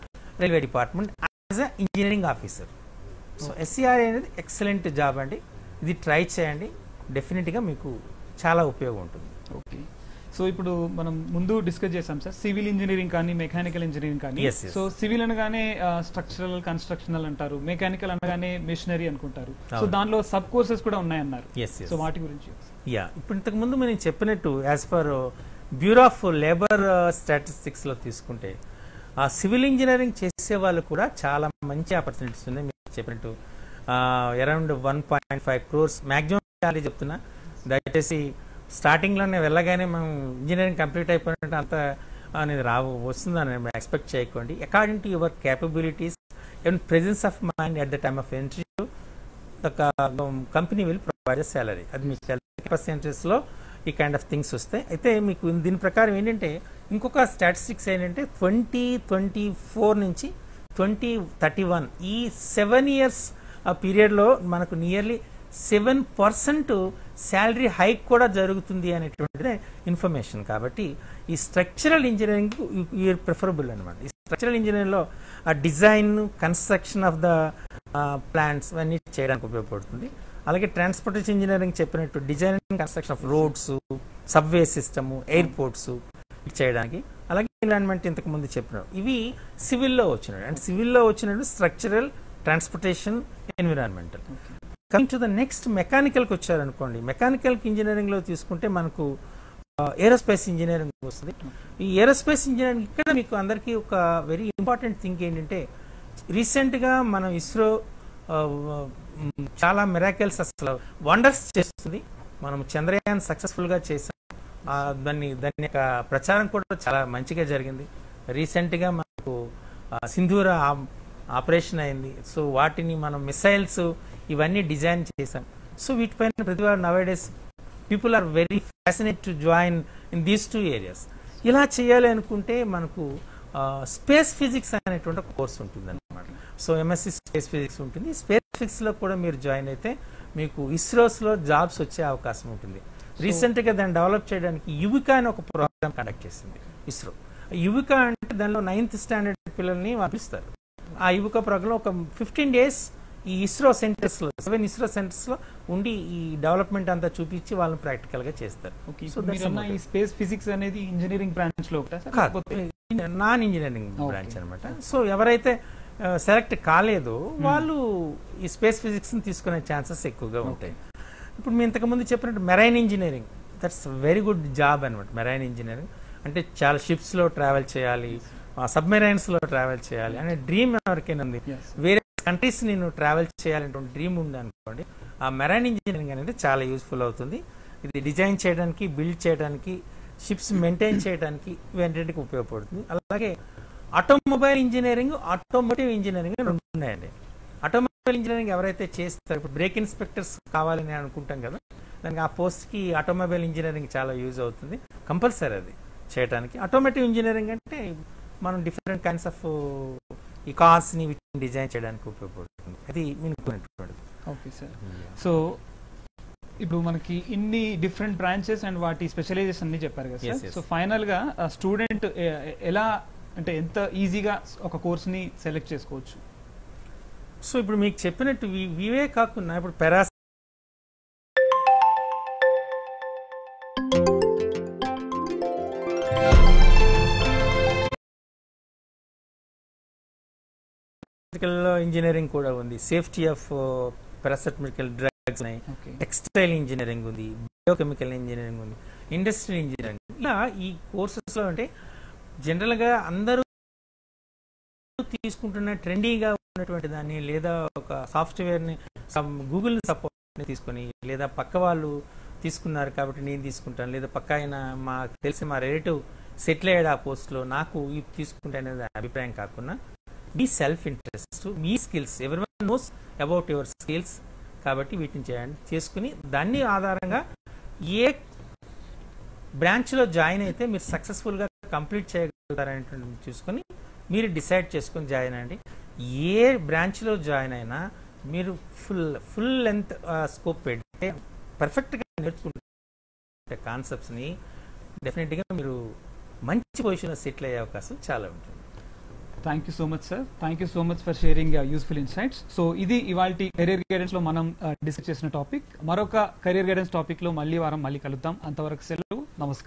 railway department as a engineering officer. So SCRE అనేది ఎక్సలెంట్ జాబ్ అండి, ఇది ట్రై చేయండి, డెఫినెట్గా మీకు చాలా ఉపయోగం ఉంటుంది. ఓకే, సో ఇప్పుడు మనం ముందు డిస్కస్ చేసాం సార్, సివిల్ ఇంజనీరింగ్ కానీ మెకానికల్ ఇంజనీరింగ్ కానీ. సో సివిల్ అనగానే స్ట్రక్చరల్ కన్స్ట్రక్షనల్ అంటారు, మెకానికల్ అనగానే మెషినరీ అనుకుంటారు. సో దానిలో సబ్ కోర్సెస్ కూడా ఉన్నాయన్నారు. సో వాటి గురించి ఇప్పుడు ఇంతకు ముందు మనం చెప్పినట్టు as per bureau of labour statistics లో తీసుకుంటే ఆ సివిల్ ఇంజనీరింగ్ చేసే వాళ్ళు కూడా చాలా మంచి ఆపర్చునిటీస్ ఉన్నాయి. మీరు చెప్పినట్టు అరౌండ్ 1.5 crores మ్యాక్సిమం శాలరీ చెప్తున్నా. దయచేసి స్టార్టింగ్లోనే వెళ్ళగానే మనం ఇంజనీరింగ్ కంప్లీట్ అయిపోయినట్టు అంత అనేది వస్తుందని ఎక్స్పెక్ట్ చేయకండి. According to your capabilities and presence of mind at the time of entry the company will provide a salary. అది మీ పర్సెంటేజ్లో ఈ కైండ్ ఆఫ్ థింగ్స్ వస్తాయి. అయితే మీకు దీని ప్రకారం ఏంటంటే ఇంకొక స్టాటిస్టిక్స్ ఏంటంటే 2024 నుంచి 2031 ఈ 7 years పీరియడ్లో మనకు నియర్లీ 7% శాలరీ హైక్ కూడా జరుగుతుంది అనేటువంటిది ఇన్ఫర్మేషన్. కాబట్టి ఈ స్ట్రక్చరల్ ఇంజనీరింగ్ ప్రిఫరబుల్ అనమాట. ఈ స్ట్రక్చరల్ ఇంజనీరింగ్లో ఆ design, construction of the plants అన్నీ చేయడానికి ఉపయోగపడుతుంది. అలాగే ట్రాన్స్పోర్టేషన్ ఇంజనీరింగ్ చెప్పినట్టు design and construction of roads, subway system, airports చేయడానికి. అలాగే ఎన్విరాన్మెంట్ ఇంతకు ముందు చెప్పినారు, ఇవి సివిల్లో వచ్చినాడు. అండ్ సివిల్లో వచ్చినట్టు structural, transportation, environmental. Coming to the next మెకానికల్కి వచ్చారనుకోండి, మెకానికల్ ఇంజనీరింగ్లో తీసుకుంటే మనకు ఏరోస్పేస్ ఇంజనీరింగ్ వస్తుంది. ఈ ఏరోస్పేస్ ఇంజనీరింగ్ ఇక్కడ మీకు అందరికీ ఒక వెరీ ఇంపార్టెంట్ థింగ్ ఏంటంటే రీసెంట్గా మనం ఇస్రో చాలా మిరాకిల్స్, అసలు వండర్స్ చేస్తుంది. మనం చంద్రయాన్ సక్సెస్ఫుల్గా చేసాం. దాని యొక్క ప్రచారం కూడా చాలా మంచిగా జరిగింది. రీసెంట్గా మనకు సింధూర ఆపరేషన్ అయింది. సో వాటిని మనం మిసైల్స్ ఇవన్నీ డిజైన్ చేసాం. సో వీటిపైన ప్రతి వారు nowadays people are very fascinate to join in these 2 areas. ఇలా చేయాలి అనుకుంటే మనకు స్పేస్ ఫిజిక్స్ అనేటువంటి ఒక కోర్స్ ఉంటుంది అన్నమాట. సో MSc స్పేస్ ఫిజిక్స్ ఉంటుంది. స్పేస్ ఫిజిక్స్లో కూడా మీరు జాయిన్ అయితే మీకు ఇస్రోస్లో జాబ్స్ వచ్చే అవకాశం ఉంటుంది. రీసెంట్గా దాన్ని డెవలప్ చేయడానికి యువికా అని ఒక ప్రోగ్రామ్ కండక్ట్ చేసింది ఇస్రో. యువికా అంటే దానిలో 9th standard పిల్లల్ని పంపిస్తారు. ఆ యువికా ప్రోగ్రామ్ ఒక 15 days ఈ ఇస్రో సెంటర్స్లో 7 ఇస్రో సెంటర్స్లో ఉండి ఈ డెవలప్మెంట్ అంతా చూపించి వాళ్ళని ప్రాక్టికల్గా చేస్తారు. సో ఈ స్పేస్ ఫిజిక్స్ అనేది ఇంజనీరింగ్ బ్రాంచ్ లో నాన్ ఇంజనీరింగ్ బ్రాంచ్ అనమాట. సో ఎవరైతే సెలెక్ట్ కాలేదో వాళ్ళు ఈ స్పేస్ ఫిజిక్స్ని తీసుకునే ఛాన్సెస్ ఎక్కువగా ఉంటాయి. ఇప్పుడు మీ ఇంతకుముందు చెప్పినట్టు marine engineering, that's very good job అనమాట. మెరైన్ ఇంజనీరింగ్ అంటే చాలా షిప్స్లో ట్రావెల్ చేయాలి, సబ్మెరైన్స్లో ట్రావెల్ చేయాలి అనే డ్రీమ్ ఎవరికైనా ఉంది, వేరే కంట్రీస్ నేను ట్రావెల్ చేయాలనేటువంటి డ్రీమ్ ఉంది అనుకోండి, ఆ మెరైన్ ఇంజనీరింగ్ అనేది చాలా యూస్ఫుల్ అవుతుంది. ఇది డిజైన్ చేయడానికి, బిల్డ్ చేయడానికి, షిప్స్ మెయింటైన్ చేయడానికి ఇవన్నిటికి ఉపయోగపడుతుంది. అలాగే ఆటోమొబైల్ ఇంజనీరింగ్, ఆటోమోటివ్ ఇంజనీరింగ్ రెండు ఉన్నాయండి. ఆటోమొబైల్ ఇంజనీరింగ్ ఎవరైతే చేస్తారో, ఇప్పుడు బ్రేక్ ఇన్స్పెక్టర్స్ కావాలని అనుకుంటాం కదా, దానికి ఆ పోస్ట్కి ఆటోమొబైల్ ఇంజనీరింగ్ చాలా యూజ్ అవుతుంది, కంపల్సరీ అది చేయడానికి. ఆటోమోటివ్ ఇంజనీరింగ్ అంటే మనం డిఫరెంట్ కైండ్స్ ఆఫ్ ఈ కార్స్ని వీటిని డిజైన్ చేయడానికి ఉపయోగపడుతుంది. అది వినుకునేటువంటిది. Okay sir. సో ఇప్పుడు మనకి ఇన్ని డిఫరెంట్ బ్రాంచెస్ అండ్ వాటి స్పెషలైజేషన్ అన్ని చెప్పారు కదా సార్. సో ఫైనల్ గా స్టూడెంట్ ఎలా అంటే ఎంత ఈజీగా ఒక కోర్స్ని సెలెక్ట్ చేసుకోవచ్చు? సో ఇప్పుడు మీకు చెప్పినట్టు ఇవే కాకుండా ఇప్పుడు ఇంజనీరింగ్ కూడా ఉంది, సేఫ్టీ ఆఫ్ పారాసెటమికల్ డ్రగ్స్ ఉన్నాయి, టెక్స్టైల్ ఇంజనీరింగ్ ఉంది, బయోకెమికల్ ఇంజనీరింగ్ ఉంది, ఇండస్ట్రియల్ ఇంజనీరింగ్. ఇలా ఈ కోర్సెస్లో అంటే జనరల్గా అందరూ తీసుకుంటున్న ట్రెండీగా ఉన్నటువంటి దాన్ని, లేదా ఒక సాఫ్ట్వేర్ని గూగుల్ సపోర్ట్ని తీసుకొని, లేదా పక్క వాళ్ళు తీసుకున్నారు కాబట్టి నేను తీసుకుంటాను, లేదా పక్క ఆయన మాకు తెలిసి మా రిలేటివ్ సెటిల్ అయ్యాడు ఆ పోస్ట్లో నాకు ఇది తీసుకుంటా అనేది అభిప్రాయం కాకుండా, బీ సెల్ఫ్ ఇంట్రెస్ట్, మీ skills, everyone knows about your skills, కాబట్టి వీటిని చేసుకుని దాన్ని ఆధారంగా ఏ బ్రాంచ్లో జాయిన్ అయితే మీరు సక్సెస్ఫుల్గా కంప్లీట్ చేయగలుగుతారనేటువంటి చూసుకొని మీరు డిసైడ్ చేసుకొని జాయిన్ అవ్వండి. ఏ బ్రాంచ్లో జాయిన్ అయినా మీరు ఫుల్ లెంత్ స్కోప్ పెడితే పర్ఫెక్ట్గా నేర్చుకుంటే కాన్సెప్ట్స్ని డెఫినెట్గా మీరు మంచి పొజిషన్లో సెటిల్ అయ్యే అవకాశం చాలా ఉంటుంది. Thank you so much sir. Thank you so much for sharing useful insights. So ఇది ఇవాల్టి కెరీర్ గైడెన్స్ లో మనం డిస్కస్ చేసిన టాపిక్. మరొక కెరీర్ గైడెన్స్ టాపిక్ లో మళ్ళీ కలుద్దాం. అంతవరకు సెలవు. నమస్కారం.